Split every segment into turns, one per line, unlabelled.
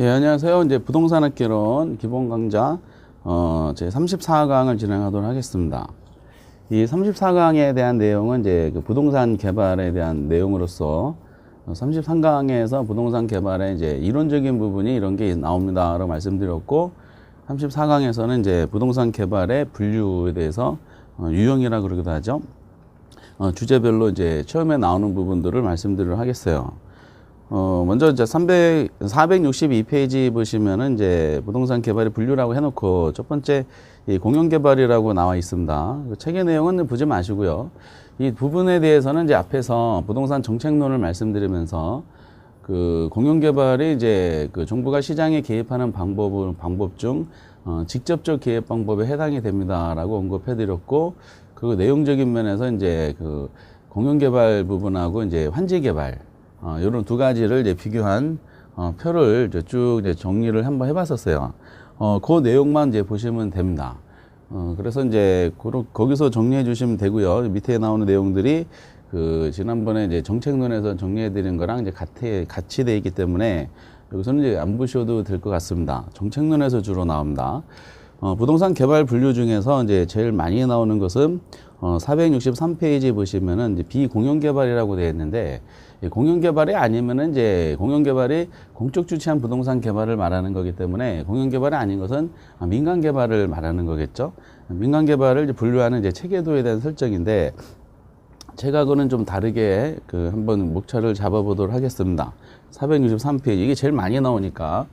예, 안녕하세요. 이제 부동산학개론 기본 강좌 제 34강을 진행하도록 하겠습니다. 이 34강에 대한 내용은 이제 그 부동산 개발에 대한 내용으로서 33강에서 부동산 개발의 이제 이론적인 부분이 이런 게 나옵니다라고 말씀드렸고, 34강에서는 이제 부동산 개발의 분류에 대해서 유형이라 그러기도 하죠. 주제별로 이제 처음에 나오는 부분들을 말씀드리도록 하겠어요. 먼저 이제 462페이지 보시면은 이제 부동산 개발의 분류라고 해놓고 첫 번째 이 공용 개발이라고 나와 있습니다. 그 책의 내용은 보지 마시고요. 이 부분에 대해서는 이제 앞에서 부동산 정책론을 말씀드리면서 그 공용 개발이 이제 그 정부가 시장에 개입하는 방법 중 직접적 개입 방법에 해당이 됩니다라고 언급해드렸고, 그 내용적인 면에서 이제 그 공용 개발 부분하고 이제 환지 개발 이런 두 가지를 이제 비교한 표를 이제 쭉 이제 정리를 한번 해봤었어요. 그 내용만 이제 보시면 됩니다. 그래서 이제 거기서 정리해 주시면 되고요. 밑에 나오는 내용들이 그 지난번에 이제 정책론에서 정리해 드린 거랑 이제 같이 돼 있기 때문에 여기서는 이제 안 보셔도 될 것 같습니다. 정책론에서 주로 나옵니다. 부동산 개발 분류 중에서 이제 제일 많이 나오는 것은 463페이지 보시면은 이제 비공용 개발이라고 되어 있는데, 공용 개발이 아니면은 이제 공용 개발이 공적 주체한 부동산 개발을 말하는 거기 때문에 공용 개발이 아닌 것은 민간 개발을 말하는 거겠죠. 민간 개발을 이제 분류하는 이제 체계도에 대한 설정인데, 제가 그는 좀 다르게 그 한번 목차를 잡아보도록 하겠습니다. 463페이지 이게 제일 많이 나오니까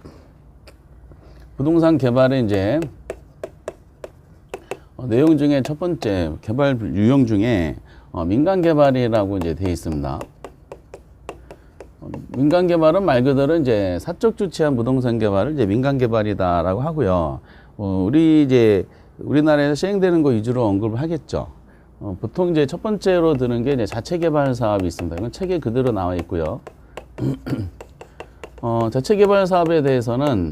부동산 개발의 이제 내용 중에 첫 번째 개발 유형 중에 민간 개발이라고 이제 되어 있습니다. 민간 개발은 말 그대로 이제 사적 주체한 부동산 개발을 이제 민간 개발이다라고 하고요. 우리나라에서 시행되는 거 위주로 언급을 하겠죠. 보통 이제 첫 번째로 드는 게 이제 자체 개발 사업이 있습니다. 이건 책에 그대로 나와 있고요. 자체 개발 사업에 대해서는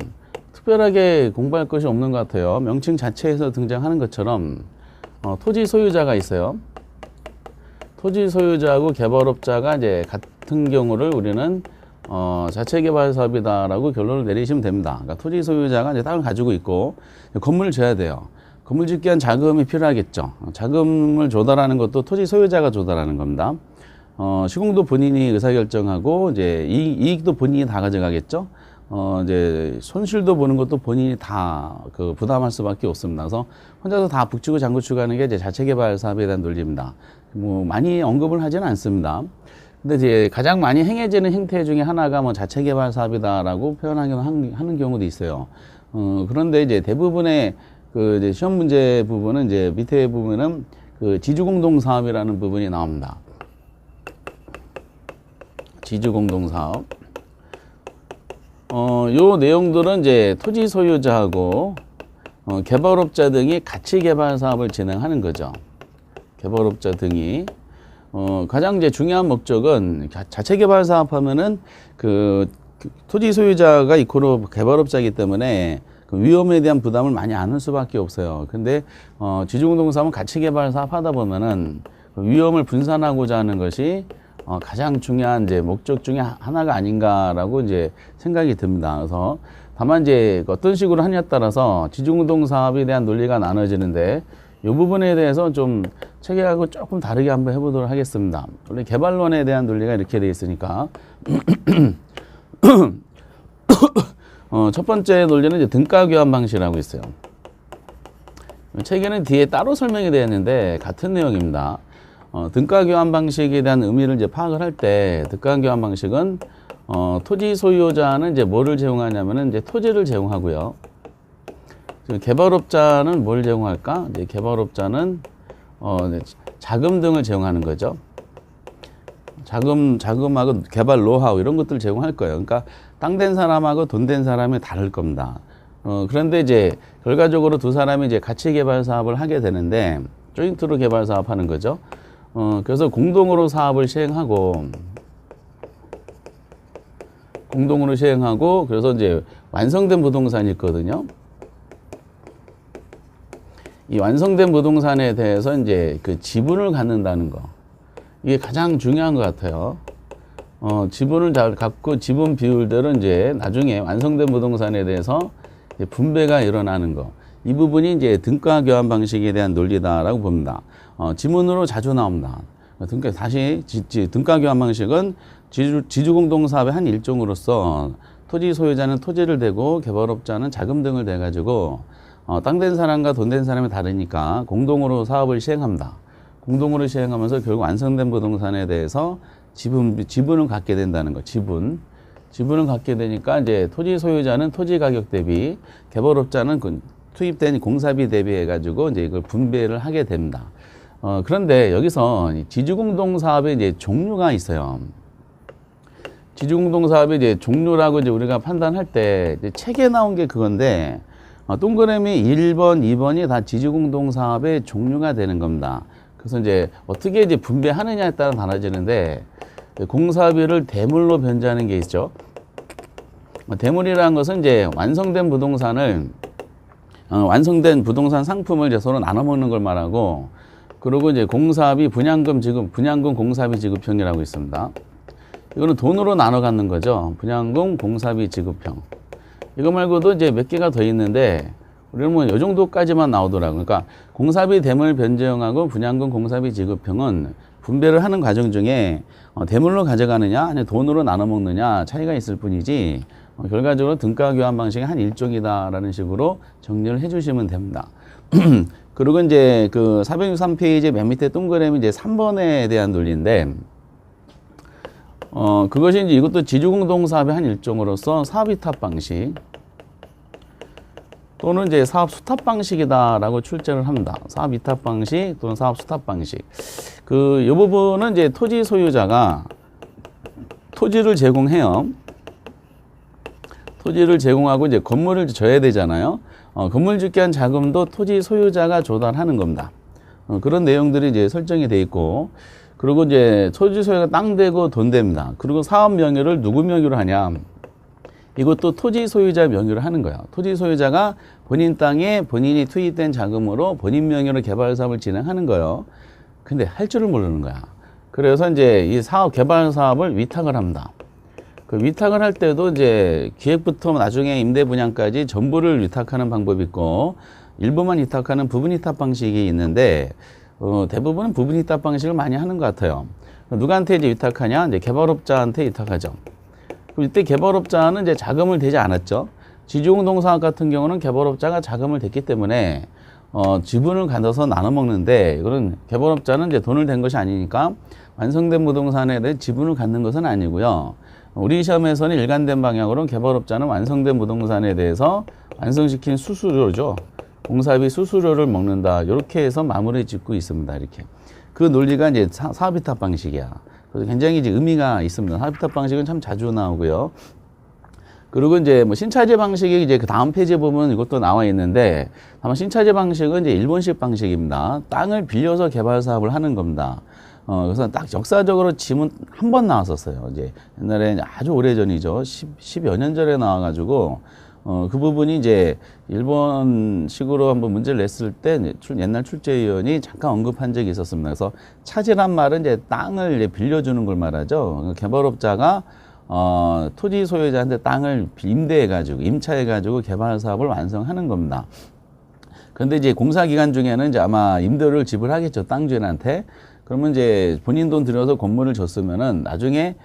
특별하게 공부할 것이 없는 것 같아요. 명칭 자체에서 등장하는 것처럼 토지 소유자가 있어요. 토지 소유자하고 개발업자가 이제 같은 경우를 우리는 자체 개발 사업이다라고 결론을 내리시면 됩니다. 그러니까 토지 소유자가 이제 땅을 가지고 있고 건물을 지어야 돼요. 건물 짓기 위한 자금이 필요하겠죠. 자금을 조달하는 것도 토지 소유자가 조달하는 겁니다. 시공도 본인이 의사결정하고 이제 이익도 본인이 다 가져가겠죠. 이제 손실도 보는 것도 본인이 다 그 부담할 수밖에 없습니다. 그래서 혼자서 다 북치고 장구치고 하는 게 이제 자체 개발 사업에 대한 논리입니다. 뭐 많이 언급을 하지는 않습니다. 근데 이제 가장 많이 행해지는 행태 중에 하나가 뭐 자체 개발 사업이다라고 하는 경우도 있어요. 그런데 이제 대부분의 그 이제 시험 문제 부분은 이제 밑에 보면은 그 지주공동 사업이라는 부분이 나옵니다. 지주공동 사업. 요 내용들은 이제 토지 소유자하고 개발업자 등이 같이 개발 사업을 진행하는 거죠. 개발업자 등이 가장 이제 중요한 목적은 자체 개발 사업 하면은 그 토지 소유자가 이코로 개발업자이기 때문에 그 위험에 대한 부담을 많이 안을 수밖에 없어요. 근데 지주공동 사업은 같이 개발 사업 하다 보면은 그 위험을 분산하고자 하는 것이 가장 중요한 이제 목적 중에 하나가 아닌가라고 이제 생각이 듭니다. 그래서 다만 이제 어떤 식으로 하냐에 따라서 지주공동 사업에 대한 논리가 나눠지는데, 이 부분에 대해서 좀 체계하고 조금 다르게 한번 해보도록 하겠습니다. 원래 개발론에 대한 논리가 이렇게 되어 있으니까 첫 번째 논리는 이제 등가 교환 방식이라고 있어요. 책에는 뒤에 따로 설명이 되어 있는데 같은 내용입니다. 등가 교환 방식에 대한 의미를 이제 파악을 할 때, 등가 교환 방식은 토지 소유자는 이제 뭐를 제공하냐면은 이제 토지를 제공하고요. 개발업자는 뭘 제공할까? 이제 개발업자는 자금 등을 제공하는 거죠. 자금하고 개발 노하우 이런 것들을 제공할 거예요. 그러니까 땅 된 사람하고 돈 된 사람이 다를 겁니다. 그런데 이제 결과적으로 두 사람이 이제 같이 개발 사업을 하게 되는데, 조인트로 개발 사업 하는 거죠. 그래서 공동으로 사업을 시행하고, 그래서 이제 완성된 부동산이 있거든요. 이 완성된 부동산에 대해서 이제 그 지분을 갖는다는 거, 이게 가장 중요한 것 같아요. 지분을 잘 갖고 지분 비율대로 이제 나중에 완성된 부동산에 대해서 이제 분배가 일어나는 거. 이 부분이 이제 등가 교환 방식에 대한 논리다라고 봅니다. 지문으로 자주 나옵니다. 등가 교환 방식은 지주공동사업의 한 일종으로서 토지 소유자는 토지를 대고 개발업자는 자금 등을 대 가지고 땅 된 사람과 돈 된 사람이 다르니까 공동으로 사업을 시행합니다. 공동으로 시행하면서 결국 완성된 부동산에 대해서 지분을 갖게 된다는 거. 지분을 갖게 되니까 이제 토지 소유자는 토지 가격 대비, 개발업자는 투입된 공사비 대비해 가지고 이제 이걸 분배를 하게 됩니다. 그런데 여기서 지주공동사업의 이제 종류가 있어요. 지주공동사업의 이제 종류라고 이제 우리가 판단할 때 이제 책에 나온 게 그건데, 동그라미 1번, 2번이 다 지주공동사업의 종류가 되는 겁니다. 그래서 이제 어떻게 이제 분배하느냐에 따라 달라지는데, 공사비를 대물로 변제하는 게 있죠. 대물이라는 것은 이제 완성된 부동산 상품을 이제 서로 나눠 먹는 걸 말하고, 그리고 이제 공사비 분양금 공사비 지급형이라고 있습니다. 이거는 돈으로 나눠 갖는 거죠. 분양금 공사비 지급형. 이거 말고도 이제 몇 개가 더 있는데, 우리는 뭐 이 정도까지만 나오더라고요. 그러니까 공사비 대물 변제형하고 분양금 공사비 지급형은 분배를 하는 과정 중에 대물로 가져가느냐 아니면 돈으로 나눠 먹느냐 차이가 있을 뿐이지, 결과적으로 등가 교환 방식의 한 일종이다라는 식으로 정리를 해주시면 됩니다. 그리고 이제 그 463페이지 맨 밑에 동그라미 이제 3번에 대한 논리인데, 그것이 이제 이것도 지주공동사업의 한 일종으로서 사업위탁 방식 또는 이제 사업 수탁 방식이다라고 출제를 합니다. 사업 위탁 방식 또는 사업 수탁 방식. 이 부분은 이제 토지 소유자가 토지를 제공해요. 토지를 제공하고 이제 건물을 져야 되잖아요. 건물 짓기 위한 자금도 토지 소유자가 조달하는 겁니다. 그런 내용들이 이제 설정이 돼 있고, 그리고 이제 토지 소유가 땅 되고 돈 됩니다. 그리고 사업 명의를 누구 명의로 하냐? 이것도 토지 소유자 명의로 하는 거예요. 토지 소유자가 본인 땅에 본인이 투입된 자금으로 본인 명의로 개발 사업을 진행하는 거예요. 근데 할 줄을 모르는 거야. 그래서 이제 이 사업 개발 사업을 위탁을 합니다. 그 위탁을 할 때도 이제 기획부터 나중에 임대 분양까지 전부를 위탁하는 방법이 있고, 일부만 위탁하는 부분 위탁 방식이 있는데, 대부분은 부분 위탁 방식을 많이 하는 것 같아요. 누구한테 이제 위탁하냐? 이제 개발업자한테 위탁하죠. 이때 개발업자는 이제 자금을 대지 않았죠. 지주공동사업 같은 경우는 개발업자가 자금을 댔기 때문에 지분을 가져서 나눠 먹는데, 이거는 개발업자는 이제 돈을 댄 것이 아니니까 완성된 부동산에 대해 지분을 갖는 것은 아니고요. 우리 시험에서는 일관된 방향으로 개발업자는 완성된 부동산에 대해서 완성시킨 수수료죠. 공사비 수수료를 먹는다. 이렇게 해서 마무리 짓고 있습니다. 이렇게. 그 논리가 이제 사업위탁 방식이야. 그래서 굉장히 이제 의미가 있습니다. 사업위탁 방식은 참 자주 나오고요. 그리고 이제 뭐 신차제 방식이 이제 그 다음 페이지에 보면 이것도 나와 있는데, 다만 신차제 방식은 이제 일본식 방식입니다. 땅을 빌려서 개발 사업을 하는 겁니다. 그래서 딱 역사적으로 지문 한 번 나왔었어요. 이제 옛날에 아주 오래 전이죠. 10여 년 전에 나와가지고, 그 부분이 이제 일본식으로 한번 문제를 냈을 때 옛날 출제위원이 잠깐 언급한 적이 있었습니다. 그래서 차지란 말은 이제 땅을 이제 빌려주는 걸 말하죠. 개발업자가 토지 소유자한테 땅을 임대해가지고 임차해가지고 개발 사업을 완성하는 겁니다. 그런데 이제 공사 기간 중에는 이제 아마 임대료를 지불하겠죠, 땅 주인한테. 그러면 이제 본인 돈 들여서 건물을 줬으면은 나중에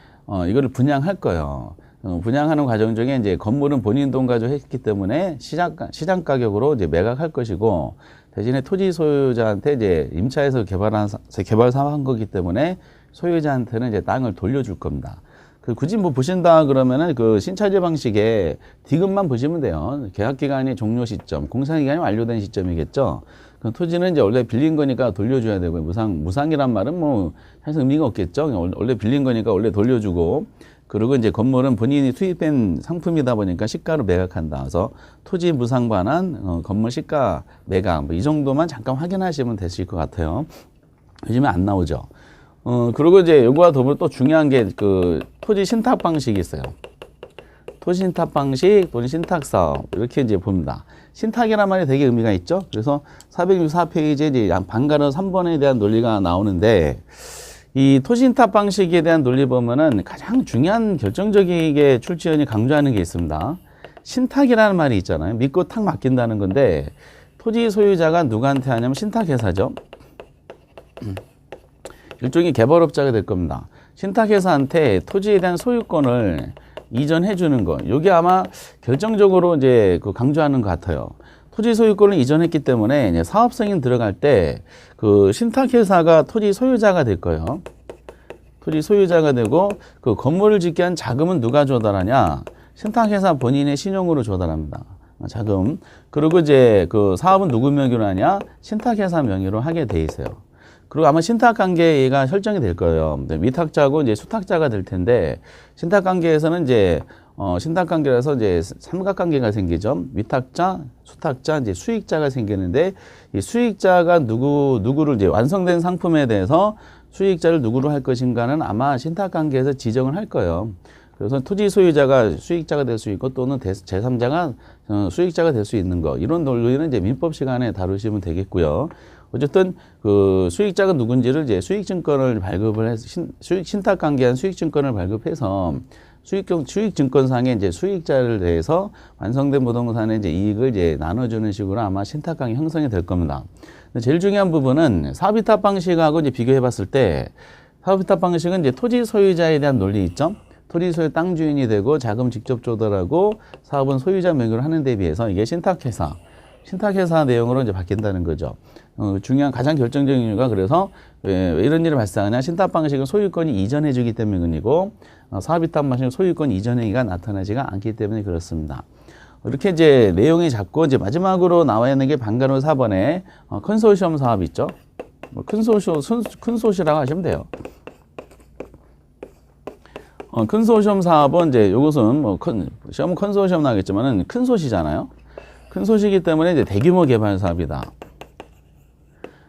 이거를 분양할 거예요. 분양하는 과정 중에 이제 건물은 본인 돈 가지고 했기 때문에 시장 가격으로 이제 매각할 것이고, 대신에 토지 소유자한테 이제 임차해서 개발 사업한 거기 때문에 소유자한테는 이제 땅을 돌려줄 겁니다. 굳이 뭐 보신다 그러면은 그 신차제 방식에 디귿만 보시면 돼요. 계약 기간이 종료 시점, 공사 기간이 완료된 시점이겠죠. 그 토지는 이제 원래 빌린 거니까 돌려줘야 되고요. 무상이란 말은 뭐 사실 의미가 없겠죠. 원래 빌린 거니까 원래 돌려주고, 그리고 이제 건물은 본인이 투입된 상품이다 보니까 시가로 매각한다. 그래서 토지 무상 반환, 건물 시가 매각, 뭐 이 정도만 잠깐 확인하시면 되실 것 같아요. 요즘에 안 나오죠. 그리고 이제 요거와 더불어 또 중요한 게 그 토지 신탁 방식이 있어요. 토지 신탁 방식 또는 신탁 사업, 이렇게 이제 봅니다. 신탁이란 말이 되게 의미가 있죠. 그래서 464페이지에 이제 반가로 3번에 대한 논리가 나오는데, 이 토지신탁 방식에 대한 논리 보면은 가장 중요한 결정적이게 출제원이 강조하는 게 있습니다. 신탁이라는 말이 있잖아요. 믿고 탁 맡긴다는 건데 토지 소유자가 누구한테 하냐면 신탁회사죠. 일종의 개발업자가 될 겁니다. 신탁회사한테 토지에 대한 소유권을 이전해 주는 거. 이게 아마 결정적으로 이제 그 강조하는 것 같아요. 토지 소유권을 이전했기 때문에 이제 사업 승인 들어갈 때 그 신탁회사가 토지 소유자가 될 거예요. 토지 소유자가 되고 그 건물을 짓게 한 자금은 누가 조달하냐? 신탁회사 본인의 신용으로 조달합니다. 자금. 그리고 이제 그 사업은 누구 명의로 하냐? 신탁회사 명의로 하게 돼 있어요. 그리고 아마 신탁관계가 설정이 될 거예요. 위탁자고 이제 수탁자가 될 텐데 신탁관계에서는 이제 신탁관계라서 이제 삼각관계가 생기죠. 위탁자, 수탁자, 이제 수익자가 생기는데 이 수익자가 누구를 이제 완성된 상품에 대해서 수익자를 누구로 할 것인가는 아마 신탁관계에서 지정을 할 거예요. 그래서 토지 소유자가 수익자가 될 수 있고 또는 제3자가 수익자가 될 수 있는 거. 이런 논리는 이제 민법 시간에 다루시면 되겠고요. 어쨌든 그 수익자가 누군지를 이제 수익증권을 발급을 해서 신탁관계한 수익증권을 발급해서 수익증권상의 이제 수익자를 대해서 완성된 부동산의 이제 이익을 이제 나눠주는 식으로 아마 신탁관계 형성이 될 겁니다. 근데 제일 중요한 부분은 사업위탁 방식하고 이제 비교해봤을 때 사업위탁 방식은 이제 토지 소유자에 대한 논리 있죠. 토지 소유 땅 주인이 되고 자금 직접 조달하고 사업은 소유자 명의로 하는 데 비해서 이게 신탁회사 내용으로 이제 바뀐다는 거죠. 중요한 가장 결정적인 이유가 그래서 왜 이런 일이 발생하냐? 신탁 방식은 소유권이 이전해 주기 때문이고 사업위탁 방식은 소유권 이전행위가 나타나지가 않기 때문에 그렇습니다. 이렇게 이제 내용이 잡고 이제 마지막으로 나와 있는 게 방간호 4번에 컨소시엄 사업 있죠. 큰소시라고 하시면 돼요. 컨소시엄 사업은 이제 이것은 시험 컨소시엄 나겠지만은 큰 소시잖아요. 큰 소시이기 때문에 이제 대규모 개발 사업이다.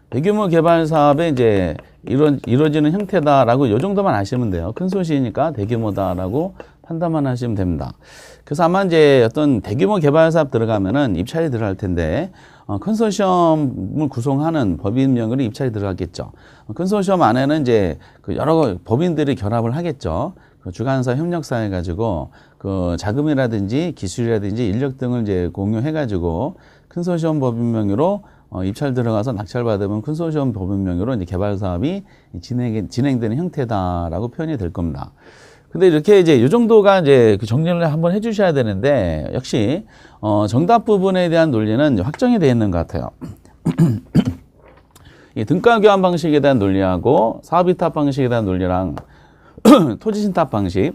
대규모 개발 사업에 이제 이루어지는 형태다라고 이 정도만 아시면 돼요. 큰 소시니까 대규모다라고 판단만 하시면 됩니다. 그래서 아마 이제 어떤 대규모 개발 사업 들어가면은 입찰이 들어갈 텐데 컨소시엄을 구성하는 법인명으로 입찰이 들어갔겠죠. 컨소시엄 안에는 이제 그 여러 법인들이 결합을 하겠죠. 그 주관사 협력사 해가지고 그 자금이라든지 기술이라든지 인력 등을 이제 공유해가지고 컨소시엄 법인 명의로 입찰 들어가서 낙찰받으면 컨소시엄 법인 명의로 이제 개발 사업이 진행되는 형태다라고 표현이 될 겁니다. 근데 이렇게 이제 이 정도가 이제 그 정리를 한번 해주셔야 되는데 역시 정답 부분에 대한 논리는 확정이 되어 있는 것 같아요. 이 등가 교환 방식에 대한 논리하고 사업위탁 방식에 대한 논리랑 토지신탁 방식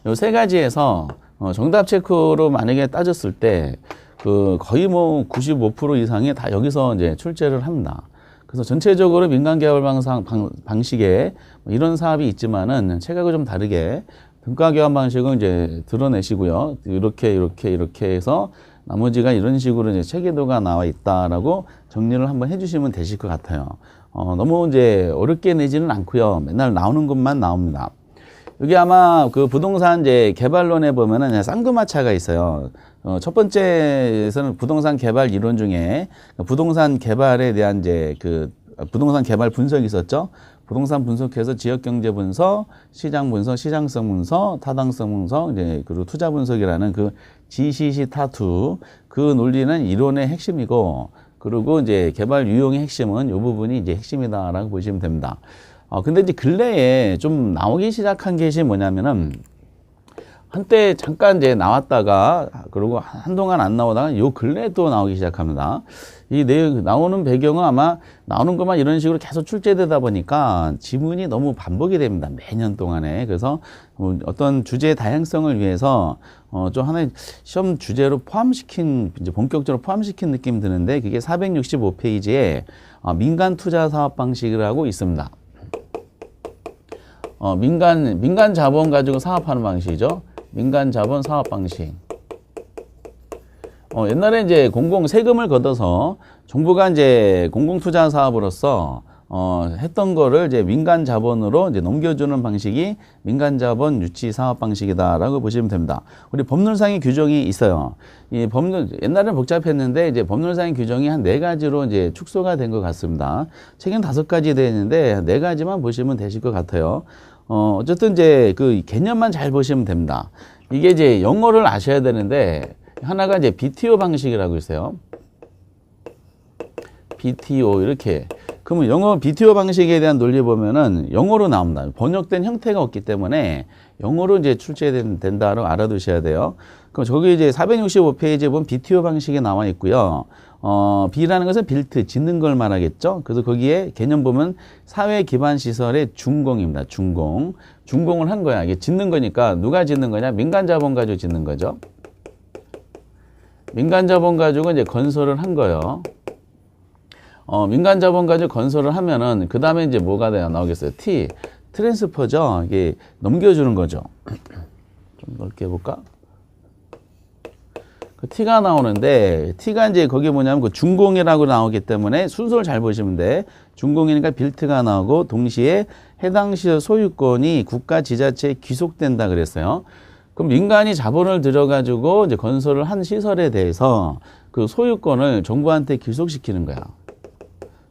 요 세 가지에서 정답 체크로 만약에 따졌을 때 그 거의 뭐 95% 이상이 다 여기서 이제 출제를 합니다. 그래서 전체적으로 민간 개발 방식에 이런 사업이 있지만은 체계가 좀 다르게 등가 교환 방식은 이제 드러내시고요. 이렇게 해서 나머지가 이런 식으로 이제 체계도가 나와 있다라고 정리를 한번 해주시면 되실 것 같아요. 너무 이제 어렵게 내지는 않고요. 맨날 나오는 것만 나옵니다. 여기 아마 그 부동산 이제 개발론에 보면은 쌍두마차가 있어요. 첫 번째에서는 부동산 개발 이론 중에 부동산 개발에 대한 이제 그 부동산 개발 분석이 있었죠. 부동산 분석해서 지역 경제 분석, 시장 분석, 시장성 분석, 타당성 분석, 이제 그리고 투자 분석이라는 그 GCC 타투 그 논리는 이론의 핵심이고, 그리고 이제 개발 유형의 핵심은 이 부분이 이제 핵심이다라고 보시면 됩니다. 근데 이제 근래에 좀 나오기 시작한 것이 뭐냐면은 한때 잠깐 이제 나왔다가 그리고 한동안 안 나오다가 요 근래에 또 나오기 시작합니다. 이 내용 나오는 배경은 아마 나오는 것만 이런 식으로 계속 출제되다 보니까 지문이 너무 반복이 됩니다. 매년 동안에. 그래서 어떤 주제의 다양성을 위해서 좀 하나의 시험 주제로 포함시킨, 이제 본격적으로 포함시킨 느낌 드는데 그게 465페이지에 민간 투자 사업 방식이라고 있습니다. 민간 자본 가지고 사업하는 방식이죠. 민간 자본 사업 방식. 옛날에 이제 세금을 걷어서 정부가 이제 공공투자 사업으로서 했던 거를 이제 민간 자본으로 이제 넘겨주는 방식이 민간 자본 유치 사업 방식이다라고 보시면 됩니다. 우리 법률상의 규정이 있어요. 이 법률, 옛날에는 복잡했는데 이제 법률상의 규정이 한 4가지로 이제 축소가 된 것 같습니다. 책은 5가지 되어 있는데 4가지만 보시면 되실 것 같아요. 어쨌든 이제 그 개념만 잘 보시면 됩니다. 이게 이제 영어를 아셔야 되는데 하나가 이제 BTO 방식이라고 있어요. BTO 이렇게. 그러면 영어 BTO 방식에 대한 논리 보면은 영어로 나옵니다. 번역된 형태가 없기 때문에 영어로 이제 출제된다라고 알아두셔야 돼요. 그럼 저기 이제 465페이지에 보면 BTO 방식이 나와 있고요. B라는 것은 빌트, 짓는 걸 말하겠죠. 그래서 거기에 개념 보면 사회 기반 시설의 준공입니다. 준공. 준공을 한 거야. 이게 짓는 거니까 누가 짓는 거냐? 민간 자본 가지고 짓는 거죠. 민간 자본 가지고 이제 건설을 한 거예요. 민간 자본 가지고 건설을 하면은 그 다음에 이제 뭐가 나오겠어요? T, 트랜스퍼죠. 이게 넘겨주는 거죠. 좀 넓게 해볼까? 그 T가 나오는데 T가 이제 거기 뭐냐면 그 준공이라고 나오기 때문에 순서를 잘 보시면 돼. 준공이니까 빌트가 나오고 동시에 해당 시설 소유권이 국가 지자체에 귀속된다 그랬어요. 그럼 민간이 자본을 들여가지고 이제 건설을 한 시설에 대해서 그 소유권을 정부한테 귀속시키는 거야.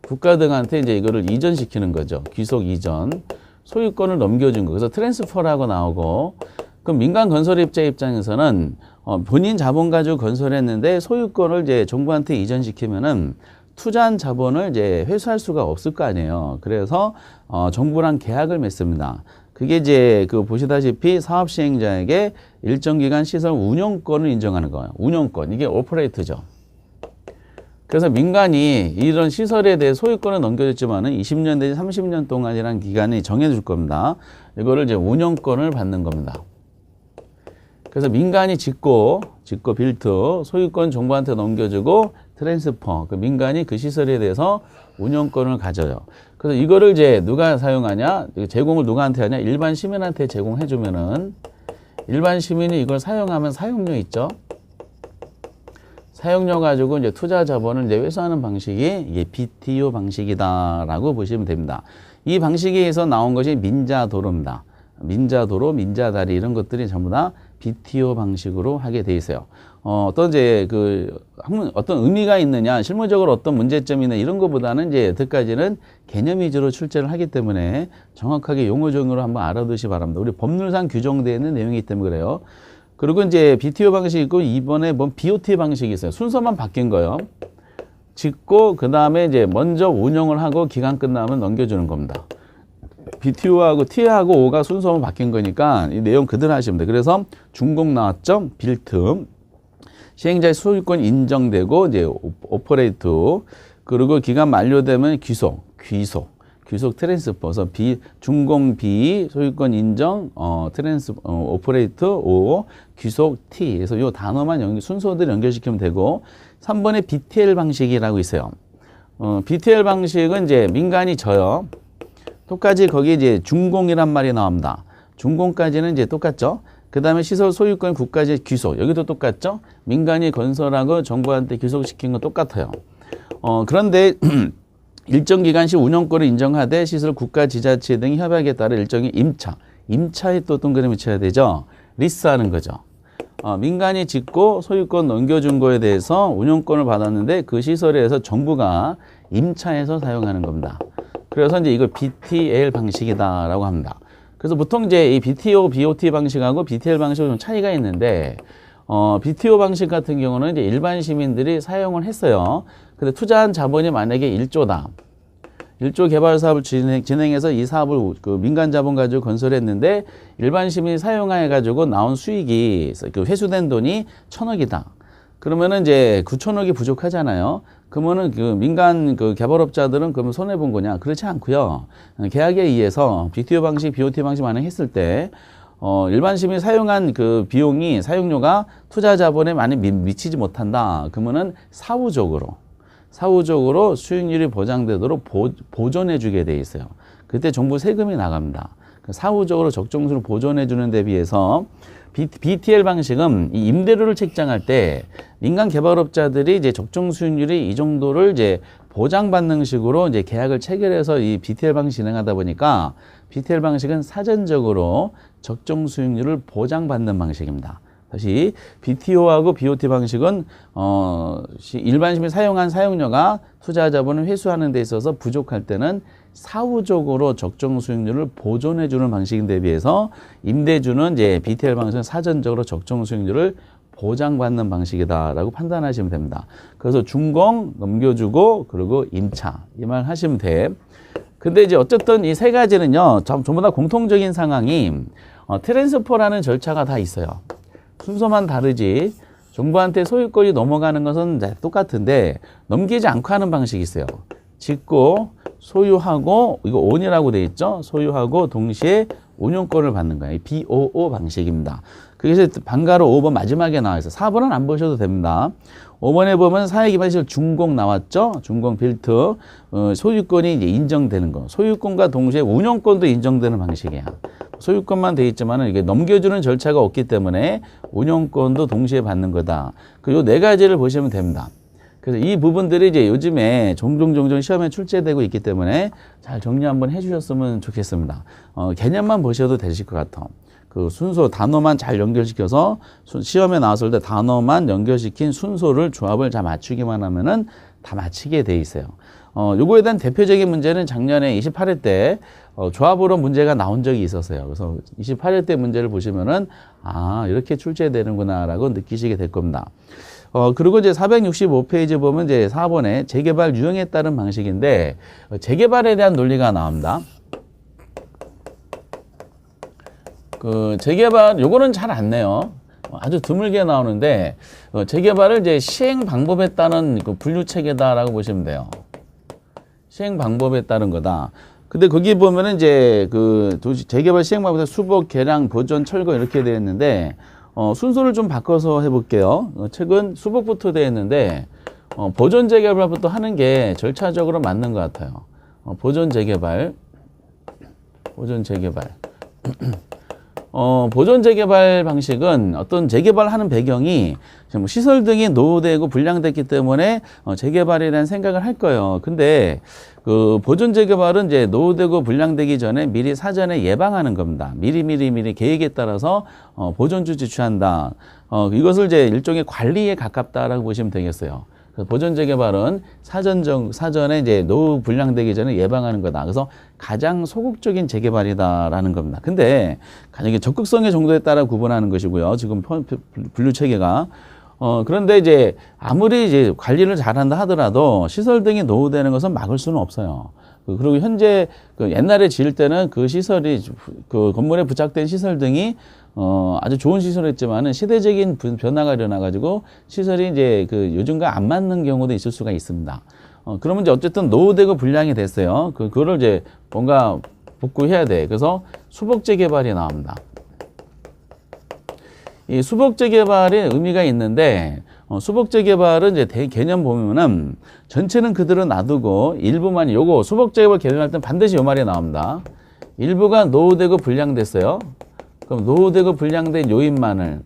국가 등한테 이제 이거를 이전시키는 거죠. 귀속 이전. 소유권을 넘겨준 거. 그래서 트랜스퍼라고 나오고, 그럼 민간 건설업자 입장에서는 본인 자본 가지고 건설했는데 소유권을 이제 정부한테 이전시키면은 투자한 자본을 이제 회수할 수가 없을 거 아니에요. 그래서 정부랑 계약을 맺습니다. 그게 이제 그 보시다시피 사업 시행자에게 일정 기간 시설 운영권을 인정하는 거예요. 운영권. 이게 오퍼레이트죠. 그래서 민간이 이런 시설에 대해 소유권을 넘겨줬지만은 20년 내지 30년 동안이라는 기간이 정해줄 겁니다. 이거를 이제 운영권을 받는 겁니다. 그래서 민간이 짓고 빌트, 소유권 정부한테 넘겨주고 트랜스퍼, 그 민간이 그 시설에 대해서 운영권을 가져요. 그래서 이거를 이제 누가 사용하냐? 제공을 누구한테 하냐? 일반 시민한테 제공해주면은 일반 시민이 이걸 사용하면 사용료 있죠? 사용료 가지고 이제 투자 자본을 이제 회수하는 방식이 이게 BTO 방식이다라고 보시면 됩니다. 이 방식에서 나온 것이 민자도로입니다. 민자도로, 민자다리 이런 것들이 전부 다 BTO 방식으로 하게 돼 있어요. 어떤 이제 어떤 의미가 있느냐, 실무적으로 어떤 문제점이 있느냐 이런 것보다는 이제 여태까지는 개념 위주로 출제를 하기 때문에 정확하게 용어적으로 한번 알아두시 바랍니다. 우리 법률상 규정되어 있는 내용이기 때문에 그래요. 그리고 이제 BTO 방식이 있고 이번에 BOT 방식이 있어요. 순서만 바뀐 거예요. 짓고 그 다음에 이제 먼저 운영을 하고 기간 끝나면 넘겨주는 겁니다. BTO하고 T하고 O가 순서만 바뀐 거니까 이 내용 그대로 하시면 돼요. 그래서 준공 나왔죠? 빌트. 시행자의 소유권 인정되고 이제 오퍼레이트. 그리고 기간 만료되면 귀속 트랜스퍼서 준공 B 소유권 인정 오퍼레이트 O 귀속 T. 그래서 이 단어만 순서대로 연결시키면 되고 3번에 BTL 방식이라고 있어요. BTL 방식은 이제 민간이 져요. 똑같이 거기에 이제 준공이란 말이 나옵니다. 준공까지는 이제 똑같죠. 그 다음에 시설 소유권 국가지 귀속. 여기도 똑같죠. 민간이 건설하고 정부한테 귀속시킨 건 똑같아요. 그런데 일정 기간씩 운영권을 인정하되 시설 국가 지자체 등 협약에 따라 일정의 임차에 또 동그라미 쳐야 되죠. 리스하는 거죠. 민간이 짓고 소유권 넘겨준 거에 대해서 운영권을 받았는데 그 시설에서 정부가 임차해서 사용하는 겁니다. 그래서 이제 이걸 BTL 방식이다라고 합니다. 그래서 보통 이제 이 BTO, BOT 방식하고 BTL 방식은 좀 차이가 있는데, BTO 방식 같은 경우는 이제 일반 시민들이 사용을 했어요. 근데 투자한 자본이 만약에 1조다. 1조 개발 사업을 진행해서 이 사업을 그 민간 자본 가지고 건설했는데 일반 시민이 사용해 가지고 나온 수익이 그 회수된 돈이 1,000억이다. 그러면은 이제 9,000억이 부족하잖아요. 그러면은 그 민간 그 개발업자들은 그러면 손해 본 거냐? 그렇지 않고요. 계약에 의해서 BTO 방식, BOT 방식 만약 했을 때 일반 시민이 사용한 그 비용이 사용료가 투자 자본에 많이 미치지 못한다. 그러면은 사후적으로 수익률이 보장되도록 보존해 주게 돼 있어요. 그때 정부 세금이 나갑니다. 사후적으로 적정수를 보존해 주는 데 비해서 BTL 방식은 이 임대료를 책정할 때 민간 개발업자들이 이제 적정 수익률이 이 정도를 이제 보장받는 식으로 이제 계약을 체결해서 이 BTL 방식 진행하다 보니까 BTL 방식은 사전적으로 적정 수익률을 보장받는 방식입니다. 다시 BTO하고 BOT 방식은 일반 시민이 사용한 사용료가 투자 자본을 회수하는 데 있어서 부족할 때는 사후적으로 적정 수익률을 보존해 주는 방식인데 비해서 임대주는 이제 BTL 방식은 사전적으로 적정 수익률을 보장받는 방식이다라고 판단하시면 됩니다. 그래서 준공 넘겨주고 그리고 임차 이 말 하시면 돼. 근데 이제 어쨌든 이 세 가지는요 전부 다 공통적인 상황이 트랜스퍼라는 절차가 다 있어요. 순서만 다르지 정부한테 소유권이 넘어가는 것은 똑같은데 넘기지 않고 하는 방식이 있어요. 짓고 소유하고 이거 온이라고 돼 있죠. 소유하고 동시에 운용권을 받는 거예요. BOO 방식입니다. 그래서 방가로 5번 마지막에 나와 있어요. 4번은 안 보셔도 됩니다. 5번에 보면 사회기반시설 준공 나왔죠. 준공 빌트 소유권이 이제 인정되는 거. 소유권과 동시에 운용권도 인정되는 방식이야. 소유권만 돼 있지만은 이게 넘겨주는 절차가 없기 때문에 운용권도 동시에 받는 거다. 그 요 네 가지를 보시면 됩니다. 그래서 이 부분들이 이제 요즘에 종종 시험에 출제되고 있기 때문에 잘 정리 한번 해주셨으면 좋겠습니다. 개념만 보셔도 되실 것 같아. 그 순서 단어만 잘 연결시켜서 시험에 나왔을 때 단어만 연결시킨 순서를 조합을 잘 맞추기만 하면은 다 맞히게 돼 있어요. 요거에 대한 대표적인 문제는 작년에 28회 때 조합으로 문제가 나온 적이 있었어요. 그래서 28회 때 문제를 보시면은 아 이렇게 출제되는구나라고 느끼시게 될 겁니다. 그리고 이제 465페이지 보면 이제 4번에 재개발 유형에 따른 방식인데 재개발에 대한 논리가 나옵니다. 그 재개발 요거는 잘 안 내요. 아주 드물게 나오는데 재개발을 이제 시행 방법에 따른 그 분류 체계다라고 보시면 돼요. 시행 방법에 따른 거다. 근데 거기 보면은 이제 그 도시 재개발 시행 방법에 수복, 개량, 보존, 철거 이렇게 되어 있는데 순서를 좀 바꿔서 해볼게요. 책은 수복부터 되어 있는데 보존 재개발부터 하는 게 절차적으로 맞는 것 같아요. 보존 재개발. 보존 재개발 방식은 어떤 재개발하는 배경이 시설 등이 노후되고 불량됐기 때문에 재개발에 대한 생각을 할 거예요. 근데 그 보존 재개발은 이제 노후되고 불량되기 전에 미리 사전에 예방하는 겁니다. 미리 계획에 따라서 보존조치 취한다. 이것을 이제 일종의 관리에 가깝다라고 보시면 되겠어요. 보존 재개발은 사전에 이제 노후 불량되기 전에 예방하는 거다. 그래서 가장 소극적인 재개발이다라는 겁니다. 근데 가장 적극성의 정도에 따라 구분하는 것이고요. 지금 분류 체계가 그런데 이제 아무리 이제 관리를 잘한다 하더라도 시설 등이 노후되는 것은 막을 수는 없어요. 그리고 현재 그 옛날에 지을 때는 그 시설이 그 건물에 부착된 시설 등이 아주 좋은 시설이었지만은 시대적인 변화가 일어나가지고 시설이 이제 그 요즘과 안 맞는 경우도 있을 수가 있습니다. 그러면 이제 어쨌든 노후되고 불량이 됐어요. 그거를 이제 뭔가 복구해야 돼. 그래서 수복 재개발이 나옵니다. 이 수복 재개발의 의미가 있는데 수복 재개발은 이제 개념 보면은 전체는 그대로 놔두고 일부만 요거 수복 재개발 개념할 때는 반드시 요 말이 나옵니다. 일부가 노후되고 불량됐어요. 그럼 노후되고 불량된 요인만을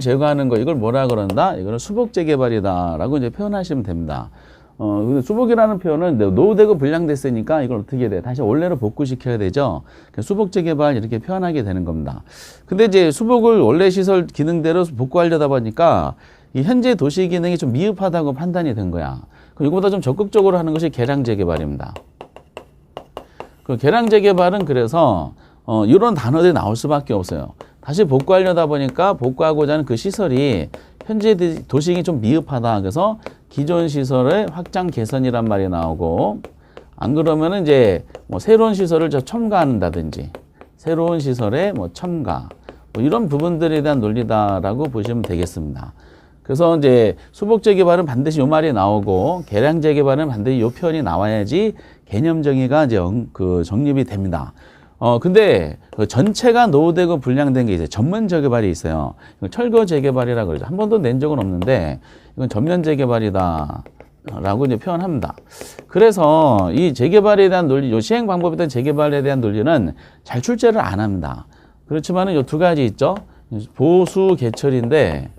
제거하는 거 이걸 뭐라 그런다? 이거는 수복 재개발이다라고 이제 표현하시면 됩니다. 근데 수복이라는 표현은 노후되고 불량됐으니까 이걸 어떻게 해야 돼? 다시 원래로 복구시켜야 되죠. 수복 재개발 이렇게 표현하게 되는 겁니다. 근데 이제 수복을 원래 시설 기능대로 복구하려다 보니까 이 현재 도시 기능이 좀 미흡하다고 판단이 된 거야. 그럼 이거보다 좀 적극적으로 하는 것이 개량 재개발입니다. 그 개량 재개발은 그래서 이런 단어들이 나올 수밖에 없어요. 다시 복구하려다 보니까 복구하고자 하는 그 시설이 현재 도시기 좀 미흡하다. 그래서 기존 시설의 확장 개선이란 말이 나오고 안 그러면은 이제 뭐 새로운 시설을 첨가한다든지 새로운 시설에 뭐 첨가 뭐 이런 부분들에 대한 논리다라고 보시면 되겠습니다. 그래서 이제 수복 재개발은 반드시 요 말이 나오고 개량 재개발은 반드시 요 표현이 나와야지 개념 정의가 이제 그 정립이 됩니다. 근데 그 전체가 노후되고 불량된 게 이제 전면 재개발이 있어요. 철거 재개발이라고 그러죠. 한 번도 낸 적은 없는데 이건 전면 재개발이다. 라고 이제 표현합니다. 그래서 이 재개발에 대한 논리, 요 시행 방법에 대한 재개발에 대한 논리는 잘 출제를 안 합니다. 그렇지만은 요 두 가지 있죠. 보수 개철인데,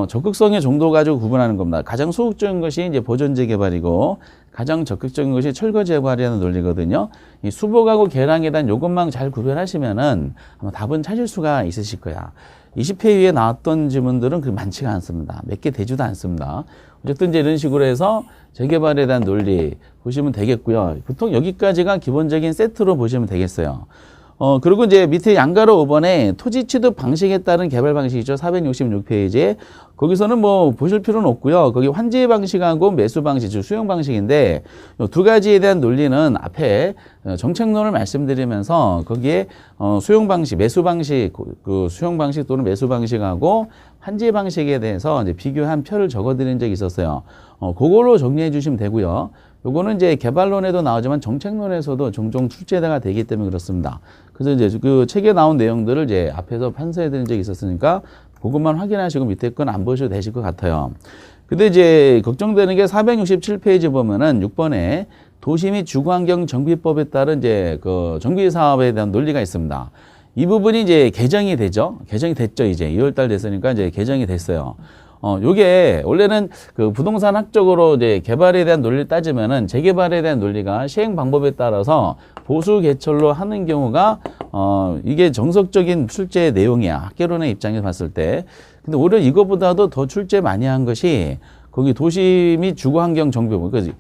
적극성의 정도 가지고 구분하는 겁니다. 가장 소극적인 것이 이제 보존재 개발이고 가장 적극적인 것이 철거 재발이라는 논리거든요. 이 수복하고 계량에 대한 요것만 잘 구별하시면은 아마 답은 찾을 수가 있으실 거야. 20회 위에 나왔던 지문들은 그렇게 많지가 않습니다. 몇 개 되지도 않습니다. 어쨌든 이제 이런 식으로 해서 재개발에 대한 논리 보시면 되겠고요. 보통 여기까지가 기본적인 세트로 보시면 되겠어요. 그리고 이제 밑에 양가로 5번에 토지 취득 방식에 따른 개발 방식이죠. 466페이지에. 거기서는 뭐 보실 필요는 없고요. 거기 환지 방식하고 매수 방식, 즉 수용 방식인데 이 두 가지에 대한 논리는 앞에 정책론을 말씀드리면서 거기에 수용 방식, 매수 방식, 그 수용 방식 또는 매수 방식하고 환지 방식에 대해서 이제 비교한 표를 적어드린 적이 있었어요. 그걸로 정리해 주시면 되고요. 요거는 이제 개발론에도 나오지만 정책론에서도 종종 출제가 되기 때문에 그렇습니다. 그래서 이제 그 책에 나온 내용들을 이제 앞에서 판서해 드린 적이 있었으니까 그것만 확인하시고 밑에 건 안 보셔도 되실 것 같아요. 근데 이제 걱정되는 게 467페이지 보면은 6번에 도시 및 주거환경 정비법에 따른 이제 그 정비 사업에 대한 논리가 있습니다. 이 부분이 이제 개정이 되죠. 개정이 됐죠. 이제 2월달 됐으니까 이제 개정이 됐어요. 요게 원래는 그 부동산 학적으로 이제 개발에 대한 논리를 따지면은 재개발에 대한 논리가 시행 방법에 따라서 보수 개철로 하는 경우가 이게 정석적인 출제 내용이야. 학개론의 입장에서 봤을 때. 근데 오히려 이거보다도 더 출제 많이 한 것이 거기 도시 및 주거환경 정비법, 그러니까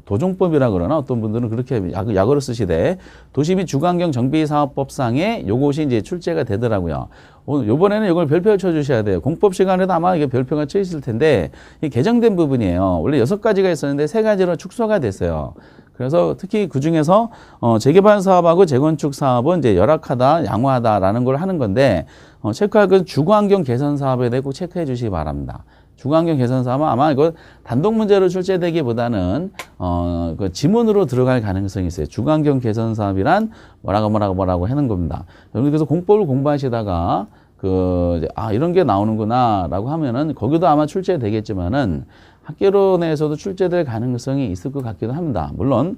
도정법이라 그러나 어떤 분들은 그렇게 약어로 쓰시되 도시 및 주거환경 정비사업법상에 요것이 이제 출제가 되더라고요. 요번에는 이걸 별표 쳐주셔야 돼요. 공법 시간에도 아마 이게 별표가 쳐 있을 텐데 이 개정된 부분이에요. 원래 6가지가 있었는데 3가지로 축소가 됐어요. 그래서 특히 그 중에서 재개발 사업하고 재건축 사업은 이제 열악하다, 양호하다라는 걸 하는 건데 체크할 건 주거환경 개선 사업에 대해 꼭 체크해 주시기 바랍니다. 주거환경 개선 사업은 아마 이거 단독 문제로 출제되기보다는 그 지문으로 들어갈 가능성이 있어요. 주거환경 개선 사업이란 뭐라고 하는 겁니다. 여러분 그래서 공법을 공부하시다가 이런 게 나오는구나라고 하면은 거기도 아마 출제되겠지만은 학개론에서도 출제될 가능성이 있을 것 같기도 합니다. 물론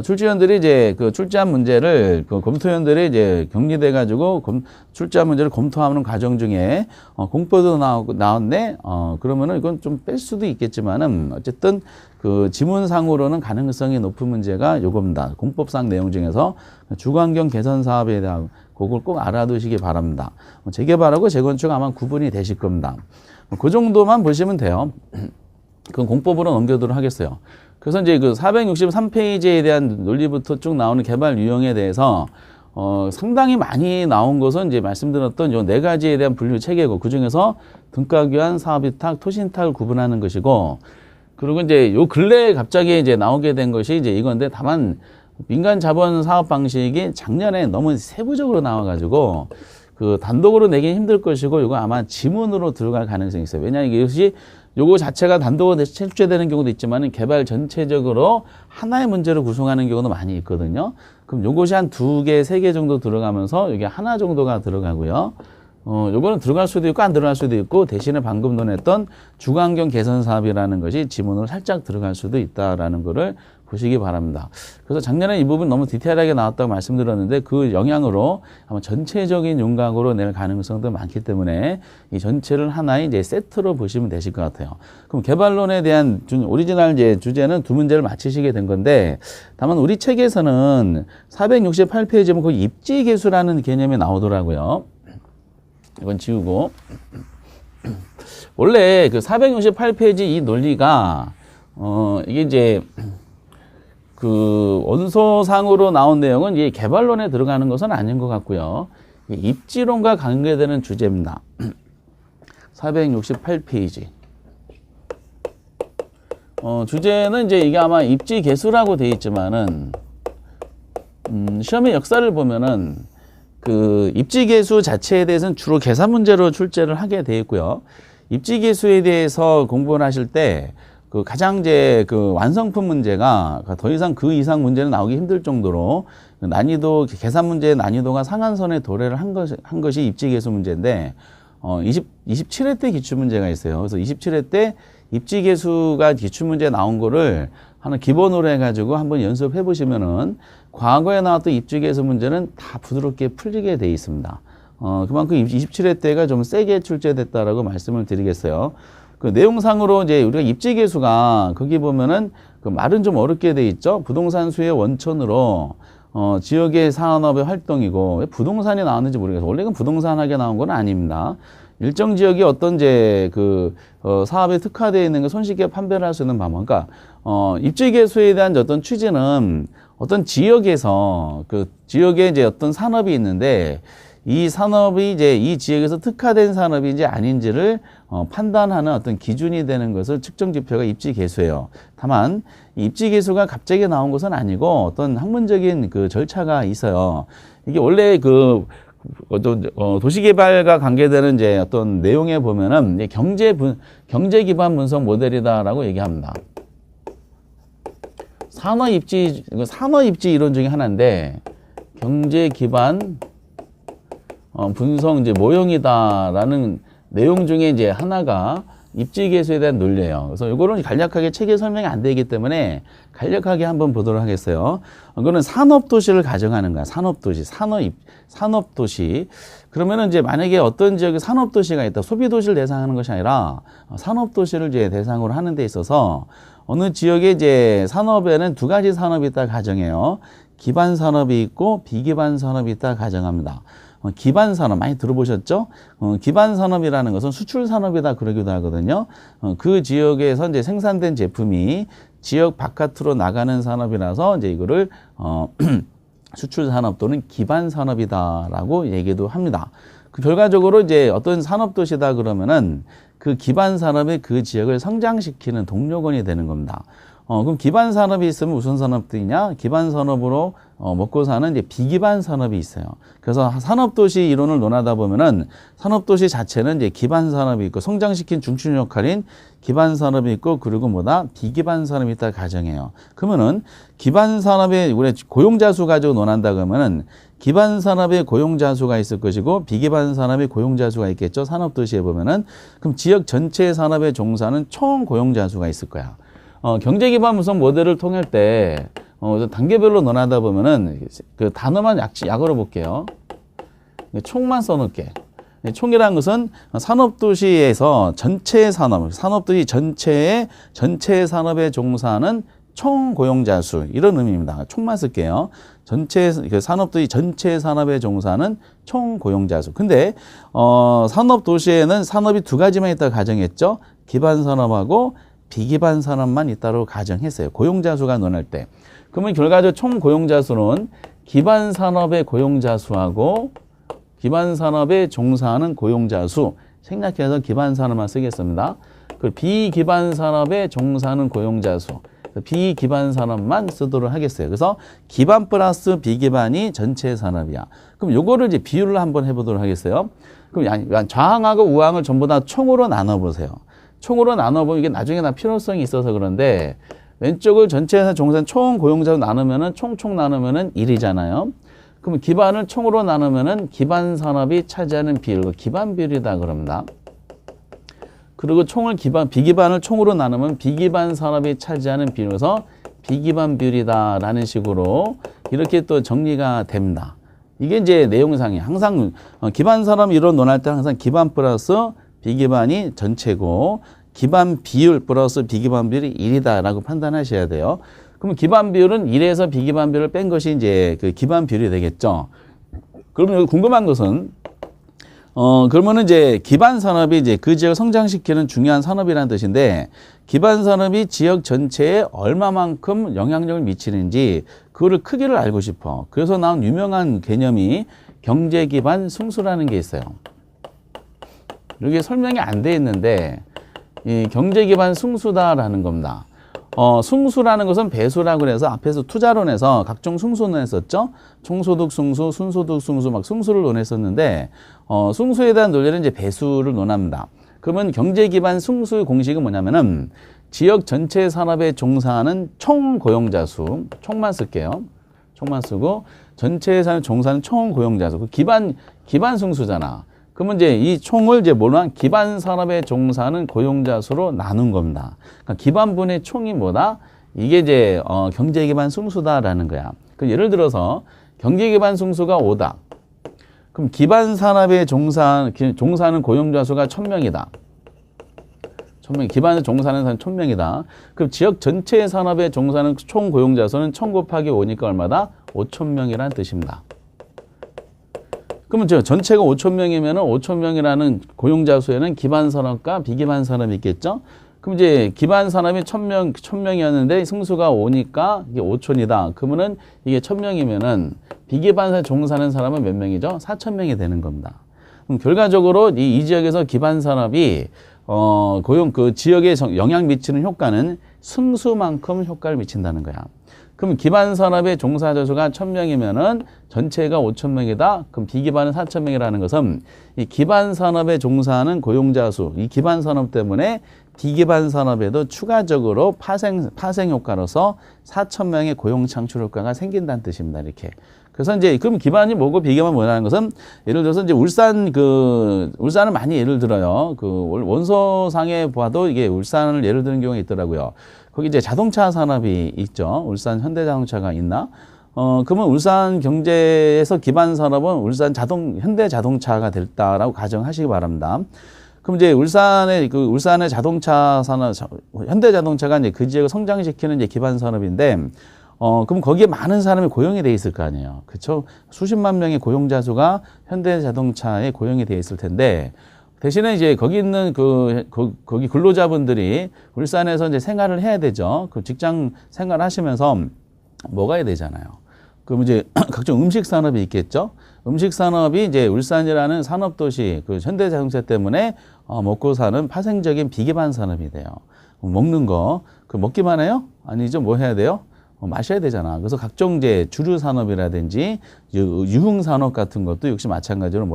출제위원들이 이제 그 출제한 문제를 검토위원들이 이제 격리돼 가지고 출제한 문제를 검토하는 과정 중에 공포도 나왔네. 그러면은 이건 좀 뺄 수도 있겠지만은 어쨌든 그 지문상으로는 가능성이 높은 문제가 요겁니다. 공법상 내용 중에서 주거환경 개선 사업에 대한 그걸 꼭 알아두시기 바랍니다. 재개발하고 재건축 아마 구분이 되실 겁니다. 그 정도만 보시면 돼요. 그건 공법으로 넘겨두도록 하겠어요. 그래서 이제 그 463페이지에 대한 논리부터 쭉 나오는 개발 유형에 대해서 상당히 많이 나온 것은 이제 말씀드렸던 요 4가지에 대한 분류 체계고 그 중에서 등가교환, 사업위탁, 토신탁을 구분하는 것이고 그리고 이제 요 근래에 갑자기 이제 나오게 된 것이 이제 이건데 다만 민간 자본 사업 방식이 작년에 너무 세부적으로 나와가지고 그 단독으로 내긴 힘들 것이고 이거 아마 지문으로 들어갈 가능성이 있어요. 왜냐하면 이것이 요거 자체가 단독으로 출제되는 경우도 있지만 개발 전체적으로 하나의 문제를 구성하는 경우도 많이 있거든요. 그럼 요것이 한 2개, 3개 정도 들어가면서 이게 하나 정도가 들어가고요. 요거는 들어갈 수도 있고 안 들어갈 수도 있고 대신에 방금 논했던 주거환경 개선 사업이라는 것이 지문으로 살짝 들어갈 수도 있다라는 거를 보시기 바랍니다. 그래서 작년에 이 부분 너무 디테일하게 나왔다고 말씀드렸는데 그 영향으로 아마 전체적인 윤곽으로 낼 가능성도 많기 때문에 이 전체를 하나의 이제 세트로 보시면 되실 것 같아요. 그럼 개발론에 대한 오리지널 이제 주제는 2문제를 맞히시게 된 건데 다만 우리 책에서는 468페이지 보면 거기 입지계수라는 개념이 나오더라고요. 이건 지우고 원래 그 468페이지 이 논리가 이게 이제 그 원소상으로 나온 내용은 이 개발론에 들어가는 것은 아닌 것 같고요. 입지론과 관계되는 주제입니다. 468페이지. 주제는 이제 이게 아마 입지 개수라고 되어 있지만은 시험의 역사를 보면은 그 입지 개수 자체에 대해서는 주로 계산 문제로 출제를 하게 되어 있고요. 입지 개수에 대해서 공부를 하실 때 그 가장 이제 그 완성품 문제가 더 이상 그 이상 문제는 나오기 힘들 정도로 난이도 계산 문제의 난이도가 상한선에 도래를 한 것이 입지 개수 문제인데 27회 때 기출 문제가 있어요. 그래서 27회 때 입지 개수가 기출 문제에 나온 거를 하나 기본으로 해가지고 한번 연습해 보시면은 과거에 나왔던 입지 개수 문제는 다 부드럽게 풀리게 돼 있습니다. 그만큼 27회 때가 좀 세게 출제됐다라고 말씀을 드리겠어요. 그 내용상으로 이제 우리가 입지계수가 거기 보면은 그 말은 좀 어렵게 돼 있죠. 부동산 수의 원천으로 지역의 산업의 활동이고 왜 부동산이 나왔는지 모르겠어요. 원래는 부동산하게 나온 건 아닙니다. 일정 지역이 어떤 이제 사업에 특화되어 있는 걸 손쉽게 판별을 할 수 있는 방법. 그러니까 입지계수에 대한 어떤 취지는 어떤 지역에서 그 지역에 이제 어떤 산업이 있는데 이 산업이 이제 이 지역에서 특화된 산업인지 아닌지를 판단하는 어떤 기준이 되는 것을 측정 지표가 입지계수예요. 다만 입지계수가 갑자기 나온 것은 아니고 어떤 학문적인 그 절차가 있어요. 이게 원래 도시개발과 관계되는 이제 어떤 내용에 보면은 경제 기반 분석 모델이다라고 얘기합니다. 산업입지 이론 중에 하나인데 경제 기반 분석 이제 모형이다라는 내용 중에 이제 하나가 입지계수에 대한 논리예요. 그래서 이거는 간략하게 책에 설명이 안 되기 때문에 간략하게 한번 보도록 하겠어요. 이거는 산업도시를 가정하는 거야. 산업도시. 그러면은 이제 만약에 어떤 지역에 산업도시가 있다. 소비도시를 대상하는 것이 아니라 산업도시를 이제 대상으로 하는 데 있어서 어느 지역에 이제 산업에는 두 가지 산업이 있다 가정해요. 기반 산업이 있고 비기반 산업이 있다 가정합니다. 기반 산업 많이 들어보셨죠? 기반 산업이라는 것은 수출 산업이다 그러기도 하거든요. 그 지역에서 이제 생산된 제품이 지역 바깥으로 나가는 산업이라서 이제 이거를 수출 산업 또는 기반 산업이다라고 얘기도 합니다. 그 결과적으로 이제 어떤 산업 도시다 그러면은 그 기반 산업이 그 지역을 성장시키는 동력원이 되는 겁니다. 그럼 기반 산업이 있으면 무슨 산업들이냐? 기반 산업으로 먹고 사는 이제 비기반 산업이 있어요. 그래서 산업도시 이론을 논하다 보면은 산업도시 자체는 이제 기반 산업이 있고 성장시킨 중추 역할인 기반 산업이 있고 그리고 뭐다? 비기반 산업이 있다 가정해요. 그러면은 기반 산업의 우리 고용자 수 가지고 논한다 그러면은 기반 산업의 고용자 수가 있을 것이고 비기반 산업의 고용자 수가 있겠죠. 산업도시에 보면은 그럼 지역 전체 산업의 종사는 총 고용자 수가 있을 거야. 경제 기반 분석 모델을 통할 때 단계별로 논하다 보면은 그 단어만 약으로 볼게요. 총만 써놓을게. 총이라는 것은 산업도시에서 전체 산업도시 전체 산업에 종사하는 총 고용자 수 이런 의미입니다. 총만 쓸게요. 산업도시 전체 산업에 종사하는 총 고용자 수. 근데 산업도시에는 산업이 두 가지만 있다 가정했죠. 기반 산업하고 비기반 산업만 있다고 가정했어요. 고용자 수가 논할 때. 그러면 결과적으로 총 고용자 수는 기반 산업의 고용자 수하고 기반 산업에 종사하는 고용자 수 생략해서 기반 산업만 쓰겠습니다. 그리고 비기반 산업에 종사하는 고용자 수 비기반 산업만 쓰도록 하겠어요. 그래서 기반 플러스 비기반이 전체 산업이야. 그럼 요거를 이제 비율을 한번 해보도록 하겠어요. 그럼 좌항하고 우항을 전부 다 총으로 나눠보세요. 총으로 나눠보면 이게 나중에 다 필요성이 있어서 그런데 왼쪽을 전체에서 종사한 총 고용자로 나누면은 총 나누면은 1이잖아요. 그럼 기반을 총으로 나누면은 기반 산업이 차지하는 비율, 기반 비율이다 그럽니다. 그리고 비기반을 총으로 나누면 비기반 산업이 차지하는 비율에서 비기반 비율이다라는 식으로 이렇게 또 정리가 됩니다. 이게 이제 내용상이 항상 기반 산업 이론 논할 때 항상 기반 플러스 비기반이 전체고 기반 비율 플러스 비기반 비율이 1이다라고 판단하셔야 돼요. 그럼 기반 비율은 1에서 비기반 비율을 뺀 것이 이제 그 기반 비율이 되겠죠. 그러면 여기 궁금한 것은 그러면은 이제 기반 산업이 이제 그 지역을 성장시키는 중요한 산업이라는 뜻인데 기반 산업이 지역 전체에 얼마만큼 영향력을 미치는지 그거를 크기를 알고 싶어. 그래서 나온 유명한 개념이 경제 기반 승수라는 게 있어요. 여기 설명이 안 돼 있는데 이 경제 기반 승수다라는 겁니다. 승수라는 것은 배수라고 해서 앞에서 투자론에서 각종 승수는 했었죠. 총소득 승수, 순소득 승수 막 승수를 논했었는데 승수에 대한 논리는 이제 배수를 논합니다. 그러면 경제 기반 승수의 공식은 뭐냐면은 지역 전체 산업에 종사하는 총 고용자 수, 총만 쓸게요. 총만 쓰고 전체 산업에 종사하는 총 고용자 수. 그 기반 승수잖아. 그러면 이제 이 총을 이제 뭐냐? 기반 산업에 종사하는 고용자 수로 나눈 겁니다. 그러니까 기반분의 총이 뭐다? 이게 이제 경제 기반 승수다라는 거야. 그 예를 들어서 경제 기반 승수가 5다. 그럼 기반 산업에 종사하는 고용자 수가 1000명이다. 1000명, 기반에 종사하는 사람 1000명이다. 그럼 지역 전체 산업에 종사하는 총 고용자 수는 1000 곱하기 5니까 얼마다? 5000명이라는 뜻입니다. 그러면 전체가 5000명이면은 5000명이라는 고용자 수에는 기반 산업과 비기반 산업이 있겠죠? 그럼 이제 기반 산업이 1000명이었는데 승수가 5니까 이게 5000이다. 그러면은 이게 1000명이면은 비기반에 종사하는 사람은 몇 명이죠? 4000명이 되는 겁니다. 그럼 결과적으로 이 지역에서 기반 산업이 그 지역에 영향 미치는 효과는 승수만큼 효과를 미친다는 거야. 그럼 기반 산업의 종사자 수가 1000명이면은 전체가 5000명이다. 그럼 비기반은 4000명이라는 것은 이 기반 산업에 종사하는 고용자 수, 이 기반 산업 때문에 비기반 산업에도 추가적으로 파생 효과로서 4000명의 고용 창출 효과가 생긴다는 뜻입니다. 이렇게. 그래서 이제 그럼 기반이 뭐고 비기반이 뭐라는 것은 예를 들어서 이제 울산을 많이 예를 들어요. 그 원소상에 봐도 이게 울산을 예를 드는 경우가 있더라고요. 거기 이제 자동차 산업이 있죠. 울산 현대자동차가 있나? 그러면 울산 경제에서 기반 산업은 현대자동차가 됐다라고 가정하시기 바랍니다. 그럼 이제 울산의 자동차 산업, 현대자동차가 이제 그 지역을 성장시키는 이제 기반 산업인데, 그럼 거기에 많은 사람이 고용이 돼 있을 거 아니에요. 그쵸? 수십만 명의 고용자 수가 현대자동차에 고용이 돼 있을 텐데, 대신에 이제 거기 있는 거기 근로자분들이 울산에서 이제 생활을 해야 되죠. 그 직장 생활 하시면서 먹어야 되잖아요. 그럼 이제 각종 음식 산업이 있겠죠. 음식 산업이 이제 울산이라는 산업도시, 그 현대자동차 때문에 먹고 사는 파생적인 비기반 산업이 돼요. 먹는 거, 그 먹기만 해요? 아니죠. 뭐 해야 돼요? 마셔야 되잖아. 그래서 각종 이제 주류 산업이라든지 유흥 산업 같은 것도 역시 마찬가지로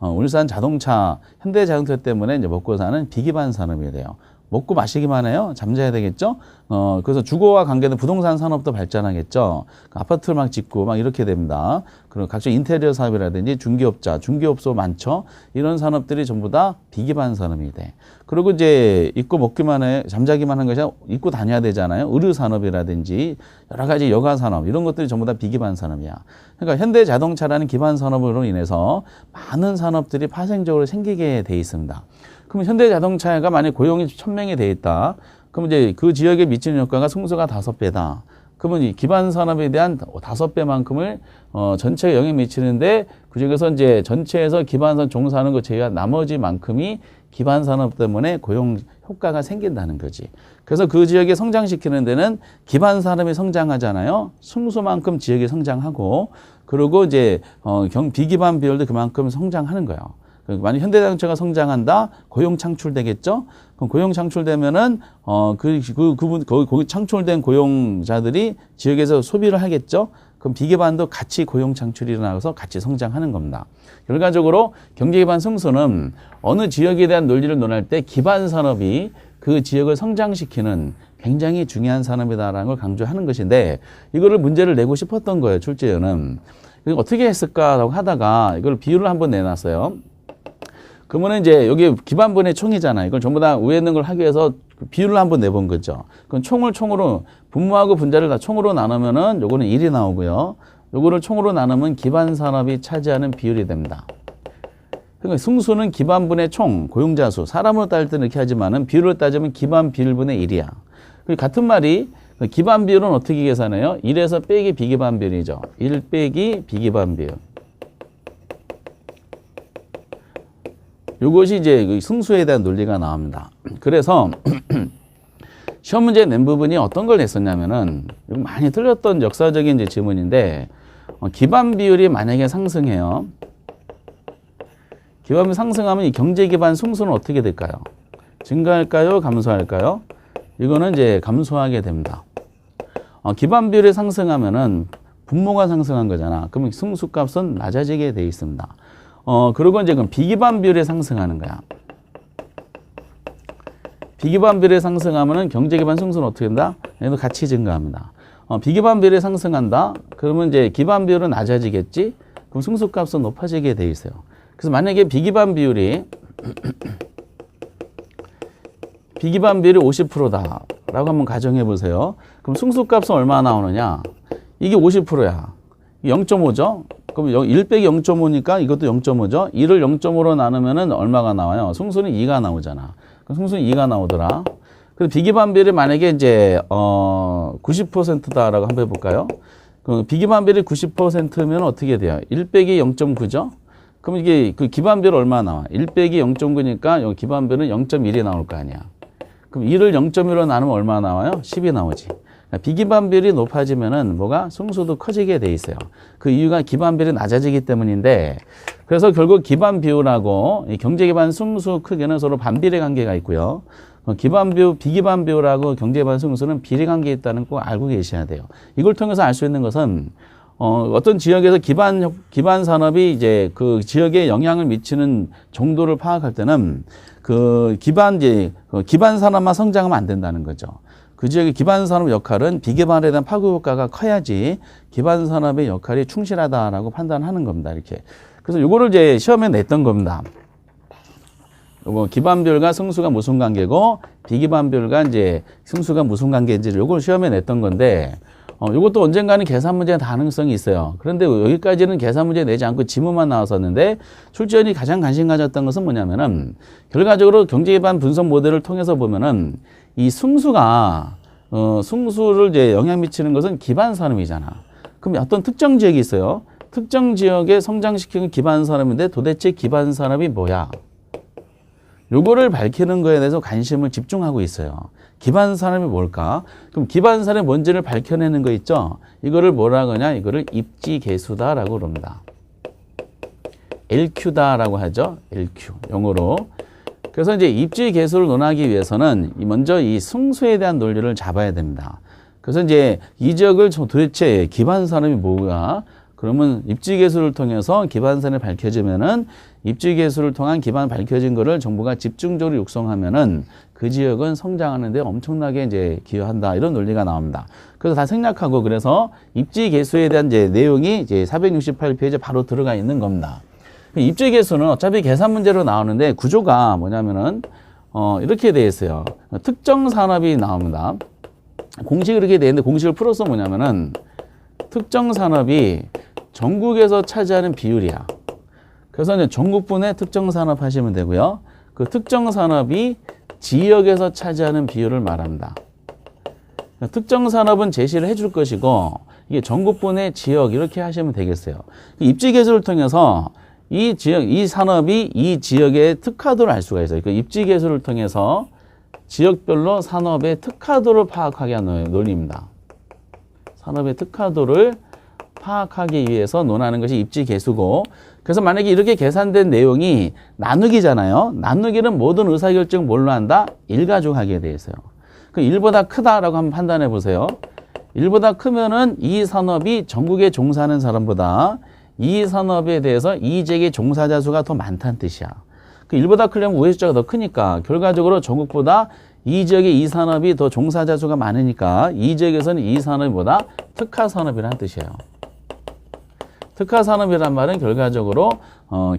울산 자동차, 현대자동차 때문에 이제 먹고 사는 비기반 산업이 돼요. 먹고 마시기만 해요? 잠자야 되겠죠? 그래서 주거와 관계된 부동산 산업도 발전하겠죠? 아파트를 막 짓고 막 이렇게 됩니다. 그리고 각종 인테리어 사업이라든지 중개업소 많죠? 이런 산업들이 전부 다 비기반 산업이 돼. 그리고 이제 입고 먹기만 해, 잠자기만 한 것이 아니라 입고 다녀야 되잖아요? 의류 산업이라든지 여러 가지 여가 산업, 이런 것들이 전부 다 비기반 산업이야. 그러니까 현대자동차라는 기반 산업으로 인해서 많은 산업들이 파생적으로 생기게 돼 있습니다. 그럼 현대자동차가 만약 고용이 1000명이 돼 있다. 그럼 이제 그 지역에 미치는 효과가 승수가 5배다. 그러면 이 기반 산업에 대한 5배만큼을 전체에 영향 미치는데 그 중에서 이제 전체에서 기반 산업 종사하는 것 제외한 나머지만큼이 기반 산업 때문에 고용 효과가 생긴다는 거지. 그래서 그 지역에 성장시키는 데는 기반 산업이 성장하잖아요. 승수만큼 지역이 성장하고 그리고 이제 비기반 비율도 그만큼 성장하는 거예요. 만약 현대자동차가 성장한다, 고용 창출되겠죠? 그럼 고용 창출되면은, 거기 창출된 고용자들이 지역에서 소비를 하겠죠? 그럼 비기반도 같이 고용 창출이 일어나서 같이 성장하는 겁니다. 결과적으로 경제기반 승수는 어느 지역에 대한 논리를 논할 때 기반 산업이 그 지역을 성장시키는 굉장히 중요한 산업이다라는 걸 강조하는 것인데, 이거를 문제를 내고 싶었던 거예요, 출제위원은. 어떻게 했을까라고 하다가 이걸 비율을 한번 내놨어요. 그러면 이제 여기 기반분의 총이잖아요. 이걸 전부 다 위에 있는 걸 하기 위해서 비율을 한번 내본 거죠. 그럼 총으로 분모하고 분자를 다 총으로 나누면은 요거는 1이 나오고요. 요거를 총으로 나누면 기반 산업이 차지하는 비율이 됩니다. 그러니까 승수는 기반분의 총, 고용자 수, 사람으로 따질 때는 이렇게 하지만은 비율로 따지면 기반 비율분의 1이야. 같은 말이 기반 비율은 어떻게 계산해요? 1에서 빼기 비기반 비율이죠. 1 빼기 비기반 비율. 이것이 이제 승수에 대한 논리가 나옵니다. 그래서 시험 문제 낸 부분이 어떤 걸 냈었냐면은 많이 틀렸던 역사적인 이제 질문인데 기반 비율이 만약에 상승해요. 기반 비율이 상승하면 이 경제 기반 승수는 어떻게 될까요? 증가할까요? 감소할까요? 이거는 이제 감소하게 됩니다. 기반 비율이 상승하면은 분모가 상승한 거잖아. 그러면 승수 값은 낮아지게 돼 있습니다. 그리고 이제 그럼 비기반 비율이 상승하는 거야. 비기반 비율이 상승하면은 경제기반 승수는 어떻게 된다? 얘도 같이 증가합니다. 비기반 비율이 상승한다? 그러면 이제 기반 비율은 낮아지겠지? 그럼 승수 값은 높아지게 돼 있어요. 그래서 만약에 비기반 비율이 50%다 라고 한번 가정해 보세요. 그럼 승수 값은 얼마나 나오느냐? 이게 50%야. 0.5죠? 그럼 1 빼기 0.5니까 이것도 0.5죠. 1을 0.5로 나누면은 얼마가 나와요? 승수는 2가 나오잖아. 그럼 승수는 2가 나오더라. 그래서 비기반비율이 만약에 이제 90%다라고 한번 해볼까요? 그 비기반비율이 90%면 어떻게 돼요? 1 빼기 0.9죠? 그럼 이게 그 기반비율 얼마 나와? 1 빼기 0.9니까 여기 기반비율은 0.1이 나올 거 아니야. 그럼 1을 0.1로 나누면 얼마 나와요? 10이 나오지. 그러니까 비기반비율이 높아지면은 뭐가 승수도 커지게 돼 있어요. 그 이유가 기반비율이 낮아지기 때문인데, 그래서 결국 기반비율하고 이 경제기반 승수 크기는 서로 반비례 관계가 있고요. 기반비율, 비기반비율하고 경제기반 승수는 비례 관계에 있다는 거 꼭 알고 계셔야 돼요. 이걸 통해서 알 수 있는 것은 어떤 지역에서 기반 산업이 이제 그 지역에 영향을 미치는 정도를 파악할 때는 그 기반 산업만 성장하면 안 된다는 거죠. 그 지역의 기반 산업 역할은 비기반에 대한 파급 효과가 커야지 기반 산업의 역할이 충실하다라고 판단하는 겁니다. 이렇게. 그래서 요거를 이제 시험에 냈던 겁니다. 요거 기반비율과 승수가 무슨 관계고 비기반비율과 이제 승수가 무슨 관계인지 요걸 시험에 냈던 건데, 이것도 언젠가는 계산 문제 가능성이 있어요. 그런데 여기까지는 계산 문제 내지 않고 지문만 나왔었는데, 출제원이 가장 관심 가졌던 것은 뭐냐면은, 결과적으로 경제기반 분석 모델을 통해서 보면은, 이 승수가, 승수를 이제 영향 미치는 것은 기반 산업이잖아. 그럼 어떤 특정 지역이 있어요. 특정 지역에 성장시키는 기반 산업인데 도대체 기반 산업이 뭐야? 요거를 밝히는 거에 대해서 관심을 집중하고 있어요. 기반 산업이 뭘까? 그럼 기반 산업이 뭔지를 밝혀내는 거 있죠? 이거를 뭐라 그러냐? 이거를 입지계수다라고 그럽니다. LQ다라고 하죠. LQ. 영어로. 그래서 이제 입지계수를 논하기 위해서는 먼저 이 승수에 대한 논리를 잡아야 됩니다. 그래서 이제 이 지역을 도대체 기반 산업이 뭐가? 그러면 입지계수를 통해서 기반 산업이 밝혀지면은 입지계수를 통한 기반 밝혀진 거를 정부가 집중적으로 육성하면은 그 지역은 성장하는데 엄청나게 이제 기여한다. 이런 논리가 나옵니다. 그래서 다 생략하고, 그래서 입지계수에 대한 이제 내용이 이제 468페이지에 바로 들어가 있는 겁니다. 입지계수는 어차피 계산 문제로 나오는데 구조가 뭐냐면은 이렇게 되어 있어요. 특정 산업이 나옵니다. 공식이 이렇게 되어 있는데 공식을 풀어서 뭐냐면은 특정 산업이 전국에서 차지하는 비율이야. 그래서 이제 전국분의 특정 산업 하시면 되고요. 그 특정 산업이 지역에서 차지하는 비율을 말합니다. 특정 산업은 제시를 해줄 것이고, 이게 전국분의 지역 이렇게 하시면 되겠어요. 입지계수를 통해서 이 지역, 이 산업이 이 지역의 특화도를 알 수가 있어요. 그 입지계수를 통해서 지역별로 산업의 특화도를 파악하게 하는 논리입니다. 산업의 특화도를 파악하기 위해서 논하는 것이 입지계수고, 그래서 만약에 이렇게 계산된 내용이 나누기잖아요. 나누기는 모든 의사결정 뭘로 한다? 1가족 하게 돼 있어요. 그 1보다 크다라고 한번 판단해 보세요. 1보다 크면은 이 산업이 전국에 종사하는 사람보다 이 산업에 대해서 이 지역의 종사자 수가 더 많다는 뜻이야. 그 1보다 크려면 우회 숫자가 더 크니까 결과적으로 전국보다 이 지역의 이 산업이 더 종사자 수가 많으니까 이 지역에서는 이 산업보다 특화 산업이라는 뜻이에요. 특화 산업이란 말은 결과적으로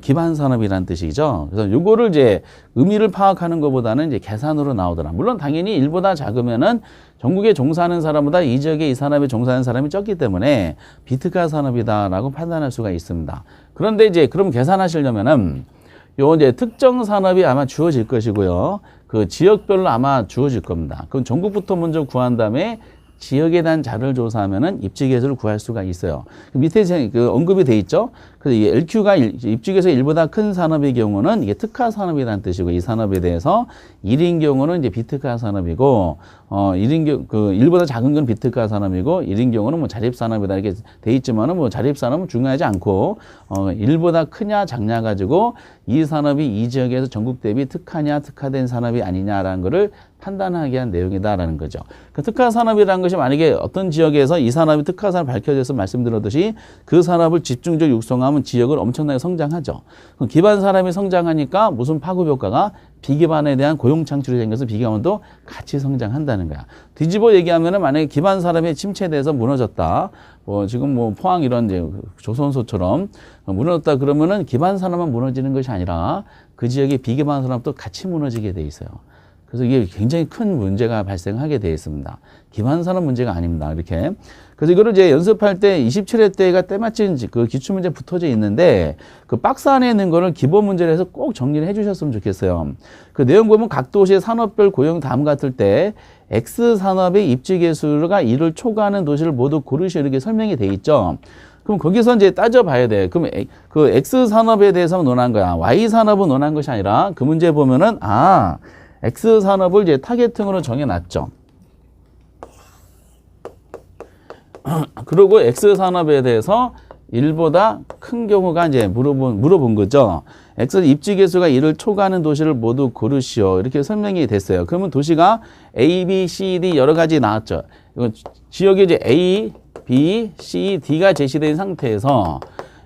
기반 산업이라는 뜻이죠. 그래서 요거를 이제 의미를 파악하는 것보다는 이제 계산으로 나오더라. 물론 당연히 1보다 작으면은 전국에 종사하는 사람보다 이 지역에 이 산업에 종사하는 사람이 적기 때문에 비특화 산업이다라고 판단할 수가 있습니다. 그런데 이제 그럼 계산하시려면은 요 이제 특정 산업이 아마 주어질 것이고요. 그 지역별로 아마 주어질 겁니다. 그럼 전국부터 먼저 구한 다음에 지역에 대한 자료를 조사하면은 입지계수를 구할 수가 있어요. 밑에 그 언급이 돼 있죠. 그래서 이 LQ가 입지계수 1보다 큰 산업의 경우는 이게 특화 산업이라는 뜻이고, 이 산업에 대해서 1인 경우는 이제 비특화 산업이고, 1보다 작은 건 비특화 산업이고, 1인 경우는 뭐 자립 산업이다 이렇게 돼 있지만은 뭐 자립 산업은 중요하지 않고, 1보다 크냐 작냐 가지고 이 산업이 이 지역에서 전국 대비 특화냐 특화된 산업이 아니냐라는 거를 판단하게 한 내용이다라는 거죠. 그 특화 산업이라는 것이 만약에 어떤 지역에서 이 산업이 특화 산업 밝혀져서 말씀드렸듯이 그 산업을 집중적으로 육성하면 지역을 엄청나게 성장하죠. 그럼 기반 산업이 성장하니까 무슨 파급 효과가 비기반에 대한 고용 창출이 생겨서 비기반도 같이 성장한다는 거야. 뒤집어 얘기하면은 만약에 기반 산업이 침체돼서 무너졌다. 지금 뭐 포항 이런 이제 조선소처럼 무너졌다 그러면은 기반 산업만 무너지는 것이 아니라 그 지역의 비기반 산업도 같이 무너지게 돼 있어요. 그래서 이게 굉장히 큰 문제가 발생하게 되어 있습니다. 기반 산업 문제가 아닙니다. 이렇게. 그래서 이거를 이제 연습할 때 27회 때가 때마침 그 기출문제 붙어져 있는데 그 박스 안에 있는 거를 기본 문제를 해서 꼭 정리를 해 주셨으면 좋겠어요. 그 내용 보면 각 도시의 산업별 고용 다음 같을 때 X산업의 입지 개수가 1을 초과하는 도시를 모두 고르시오 이렇게 설명이 돼 있죠. 그럼 거기서 이제 따져봐야 돼. 그럼 그 X산업에 대해서 논한 거야. Y산업은 논한 것이 아니라 그 문제 보면은 X산업을 이제 타겟팅으로 정해놨죠. 그리고 X산업에 대해서 1보다 큰 경우가 이제 물어본 거죠. X 입지 개수가 1을 초과하는 도시를 모두 고르시오. 이렇게 설명이 됐어요. 그러면 도시가 A, B, C, D 여러 가지 나왔죠. 이건 지역이 이제 A, B, C, D가 제시된 상태에서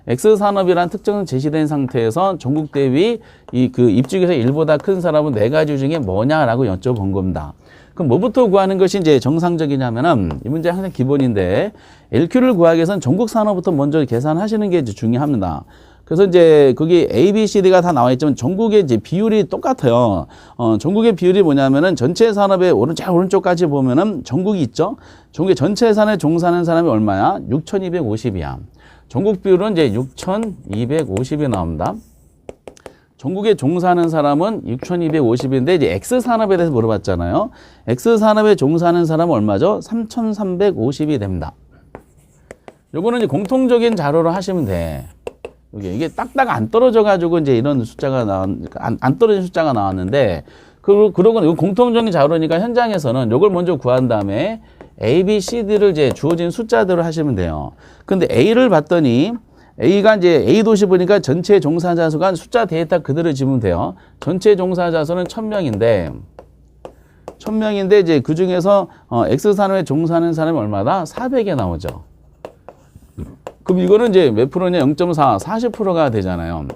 X산업이라는 특정은 제시된 상태에서 전국 대비 그 입지 개수가 1보다 큰 사람은 4가지 중에 뭐냐라고 여쭤본 겁니다. 그럼 뭐부터 구하는 것이 이제 정상적이냐면은 이 문제 항상 기본인데 LQ를 구하기 위해서는 전국 산업부터 먼저 계산하시는 게 이제 중요합니다. 그래서 이제 거기 A, B, C, D가 다 나와 있지만 전국의 이제 비율이 똑같아요. 전국의 비율이 뭐냐면은 전체 산업의 오른쪽까지 보면은 전국이 있죠. 전국의 전체 산업에 종사하는 사람이 얼마야? 6,250이야. 전국 비율은 이제 6,250이 나옵니다. 전국에 종사하는 사람은 6,250인데 이제 X산업에 대해서 물어봤잖아요. X산업에 종사하는 사람은 얼마죠? 3,350이 됩니다. 요거는 이제 공통적인 자료로 하시면 돼. 이게 딱딱 안 떨어져 가지고 이제 이런 숫자가 안 떨어진 숫자가 나왔는데 그러고 이거 공통적인 자료니까 현장에서는 요걸 먼저 구한 다음에 A, B, C, D를 이제 주어진 숫자대로 하시면 돼요. 근데 A를 봤더니 A가 이제 A 도시 보니까 전체 종사자 수가 숫자 데이터 그대로 집으면 돼요. 전체 종사자 수는 1,000명인데 이제 그 중에서 X산업에 종사하는 사람이 얼마다? 400에 나오죠. 그럼 이거는 이제 몇 프로냐? 0.4, 40%가 되잖아요.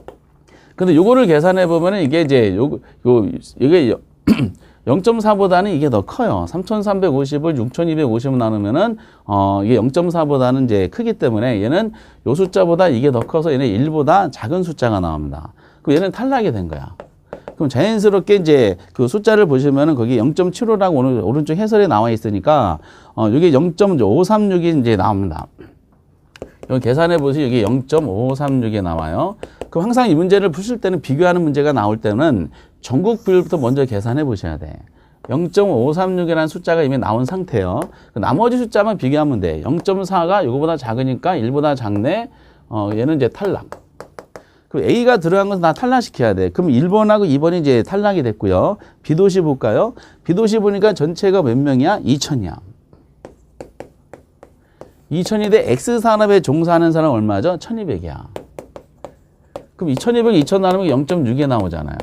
근데 요거를 계산해 보면은 이게 이제 이게 0.4보다는 이게 더 커요. 3,350을 6,250 나누면은, 이게 0.4보다는 이제 크기 때문에 얘는 요 숫자보다 이게 더 커서 얘는 1보다 작은 숫자가 나옵니다. 그럼 얘는 탈락이 된 거야. 그럼 자연스럽게 이제 그 숫자를 보시면은 거기 0.75라고 오른쪽 해설에 나와 있으니까, 이게 0.536이 이제 나옵니다. 여기 계산해 보세요. 여기 0.536이 나와요. 그럼 항상 이 문제를 푸실 때는 비교하는 문제가 나올 때는 전국 비율부터 먼저 계산해 보셔야 돼. 0.536이라는 숫자가 이미 나온 상태예요. 나머지 숫자만 비교하면 돼. 0.4가 이거보다 작으니까 1보다 작네. 얘는 이제 탈락. 그럼 A가 들어간 것은 다 탈락시켜야 돼. 그럼 1번하고 2번이 이제 탈락이 됐고요. B도시 볼까요? B도시 보니까 전체가 몇 명이야? 2,000이야. 2,000이 돼 X산업에 종사하는 사람 얼마죠? 1,200이야. 그럼 2,200, 2,000 나누면 0.6이 나오잖아요.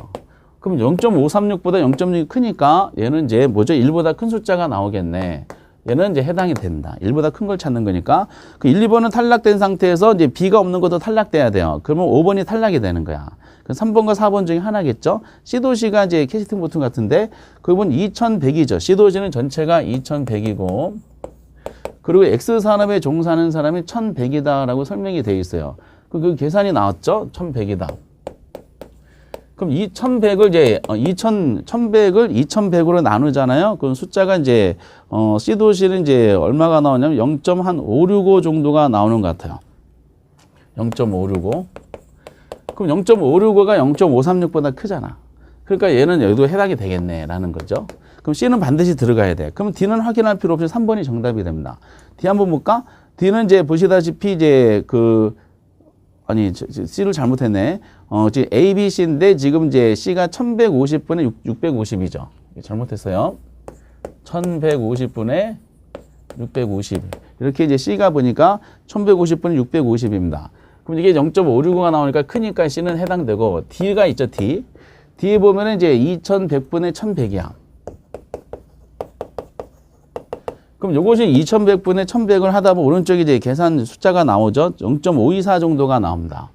그럼 0.536보다 0.6이 크니까 얘는 이제 뭐죠? 1보다 큰 숫자가 나오겠네. 얘는 이제 해당이 된다. 1보다 큰 걸 찾는 거니까. 그 1, 2번은 탈락된 상태에서 이제 B가 없는 것도 탈락돼야 돼요. 그러면 5번이 탈락이 되는 거야. 그럼 3번과 4번 중에 하나겠죠? C도시가 이제 캐스팅 보통 같은데 그분 2,100이죠. C도시는 전체가 2,100이고 그리고 X산업에 종사하는 사람이 1,100이다라고 설명이 되어 있어요. 그 계산이 나왔죠? 1,100이다. 그럼 2,100을 이제 1,100을 2,100으로 나누잖아요. 그럼 숫자가 이제 C도시는 이제 얼마가 나오냐면 0.565 정도가 나오는 것 같아요. 0.565. 그럼 0.565가 0.536보다 크잖아. 그러니까 얘는 여기도 해당이 되겠네라는 거죠. 그럼 C는 반드시 들어가야 돼. 그럼 D는 확인할 필요 없이 3번이 정답이 됩니다. D 한번 볼까? D는 이제 보시다시피 이제 C를 잘못했네. 지금 A, B, C인데 지금 이제 C가 1150분에 650이죠. 잘못했어요. 1150분에 650. 이렇게 이제 C가 보니까 1150분에 650입니다. 그럼 이게 0.565가 나오니까 크니까 C는 해당되고 D가 있죠, D. D에 보면은 이제 2100분에 1100이야. 그럼 요것이 2100분의 1100을 하다 보면 오른쪽에 이제 계산 숫자가 나오죠. 0.524 정도가 나옵니다.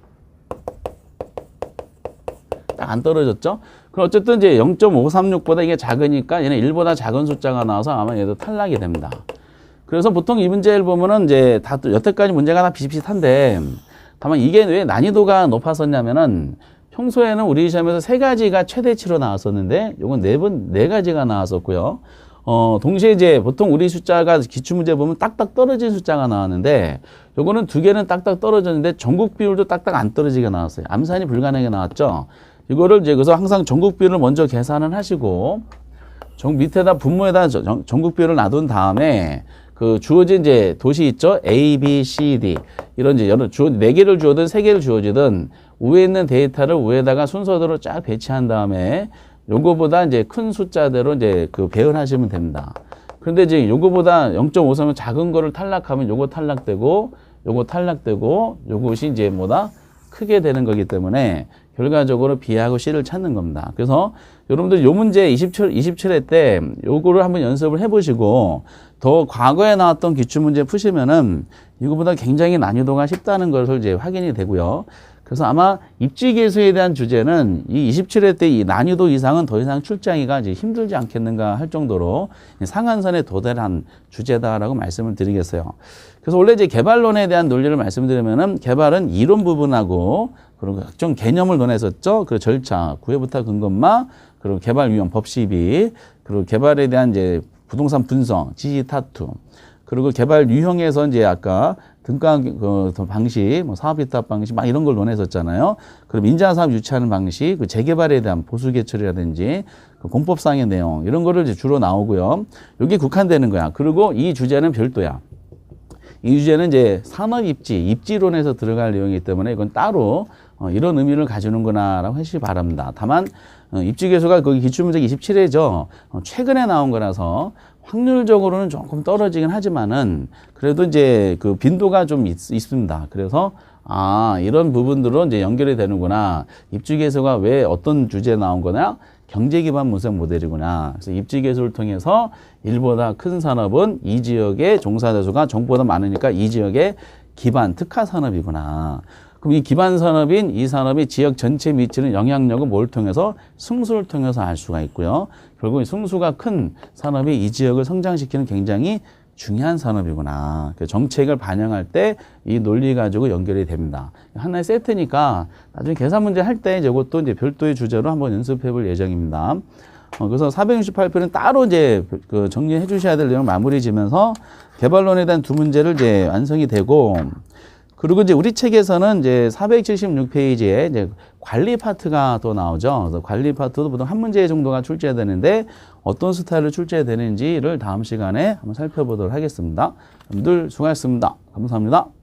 딱 안 떨어졌죠? 그럼 어쨌든 이제 0.536보다 이게 작으니까 얘는 1보다 작은 숫자가 나와서 아마 얘도 탈락이 됩니다. 그래서 보통 이 문제를 보면은 이제 다 여태까지 문제가 다 비슷비슷한데 다만 이게 왜 난이도가 높았었냐면은 평소에는 우리 시험에서 3가지가 최대치로 나왔었는데 요건 4가지가 나왔었고요. 동시에 이제 보통 우리 숫자가 기출문제 보면 딱딱 떨어진 숫자가 나왔는데 요거는 두 개는 딱딱 떨어졌는데 전국 비율도 딱딱 안 떨어지게 나왔어요. 암산이 불가능하게 나왔죠. 이거를 이제 그래서 항상 전국 비율을 먼저 계산을 하시고 밑에다 분모에다 전국 비율을 놔둔 다음에 그 주어진 이제 도시 있죠? A, B, C, D 이런 이제 여러 네 개를 주어든 세 개를 주어지든 위에 있는 데이터를 위에다가 순서대로 쫙 배치한 다음에 요거보다 이제 큰 숫자대로 이제 그 배열하시면 됩니다. 그런데 이제 요거보다 0.53은 작은 거를 탈락하면 요거 탈락되고 요거 탈락되고 요것이 이제 뭐다? 크게 되는 거기 때문에 결과적으로 B하고 C를 찾는 겁니다. 그래서 여러분들 요 문제 27회 때 요거를 한번 연습을 해보시고 더 과거에 나왔던 기출문제 푸시면은 이거보다 굉장히 난이도가 쉽다는 것을 이제 확인이 되고요. 그래서 아마 입지계수에 대한 주제는 이 27회 때 이 난이도 이상은 더 이상 출제하기가 이제 힘들지 않겠는가 할 정도로 상한선에 도달한 주제다라고 말씀을 드리겠어요. 그래서 원래 이제 개발론에 대한 논리를 말씀드리면은 개발은 이론 부분하고 그리고 각종 개념을 논했었죠. 그 절차, 구애부터 근거마, 그리고 개발 위험, 법 시비, 그리고 개발에 대한 이제 부동산 분석, 지지 타투, 그리고 개발 유형에서 이제 아까 등가 그 방식, 뭐 사업 위탁 방식 막 이런 걸 논했었잖아요. 그럼 인자 사업 유치하는 방식, 그 재개발에 대한 보수 개철이라든지 그 공법상의 내용 이런 거를 이제 주로 나오고요. 여기 국한되는 거야. 그리고 이 주제는 별도야. 이 주제는 이제 산업 입지론에서 들어갈 내용이기 때문에 이건 따로 이런 의미를 가지는구나라고 하시기 바랍니다. 다만 입지 개수가 거기 기출문제 27회죠. 최근에 나온 거라서 확률적으로는 조금 떨어지긴 하지만은 그래도 이제 그 빈도가 좀 있습니다. 그래서 이런 부분들로 이제 연결이 되는구나. 입지 개수가 왜 어떤 주제에 나온 거냐? 경제 기반 분석 모델이구나. 그래서 입지 개수를 통해서 일보다 큰 산업은 이 지역의 종사자 수가 전보다 많으니까 이 지역의 기반 특화 산업이구나. 그럼 이 기반 산업인 이 산업이 지역 전체에 미치는 영향력은 뭘 통해서? 승수를 통해서 알 수가 있고요. 결국 승수가 큰 산업이 이 지역을 성장시키는 굉장히 중요한 산업이구나. 정책을 반영할 때 이 논리 가지고 연결이 됩니다. 하나의 세트니까 나중에 계산 문제 할 때 이것도 이제 별도의 주제로 한번 연습해 볼 예정입니다. 그래서 468편은 따로 이제 그 정리해 주셔야 될 내용 마무리 지면서 개발론에 대한 두 문제를 이제 완성이 되고 그리고 이제 우리 책에서는 이제 476페이지에 이제 관리 파트가 또 나오죠. 그래서 관리 파트도 보통 한 문제 정도가 출제되는데 어떤 스타일로 출제되는지를 다음 시간에 한번 살펴보도록 하겠습니다. 여러분들 수고하셨습니다. 감사합니다.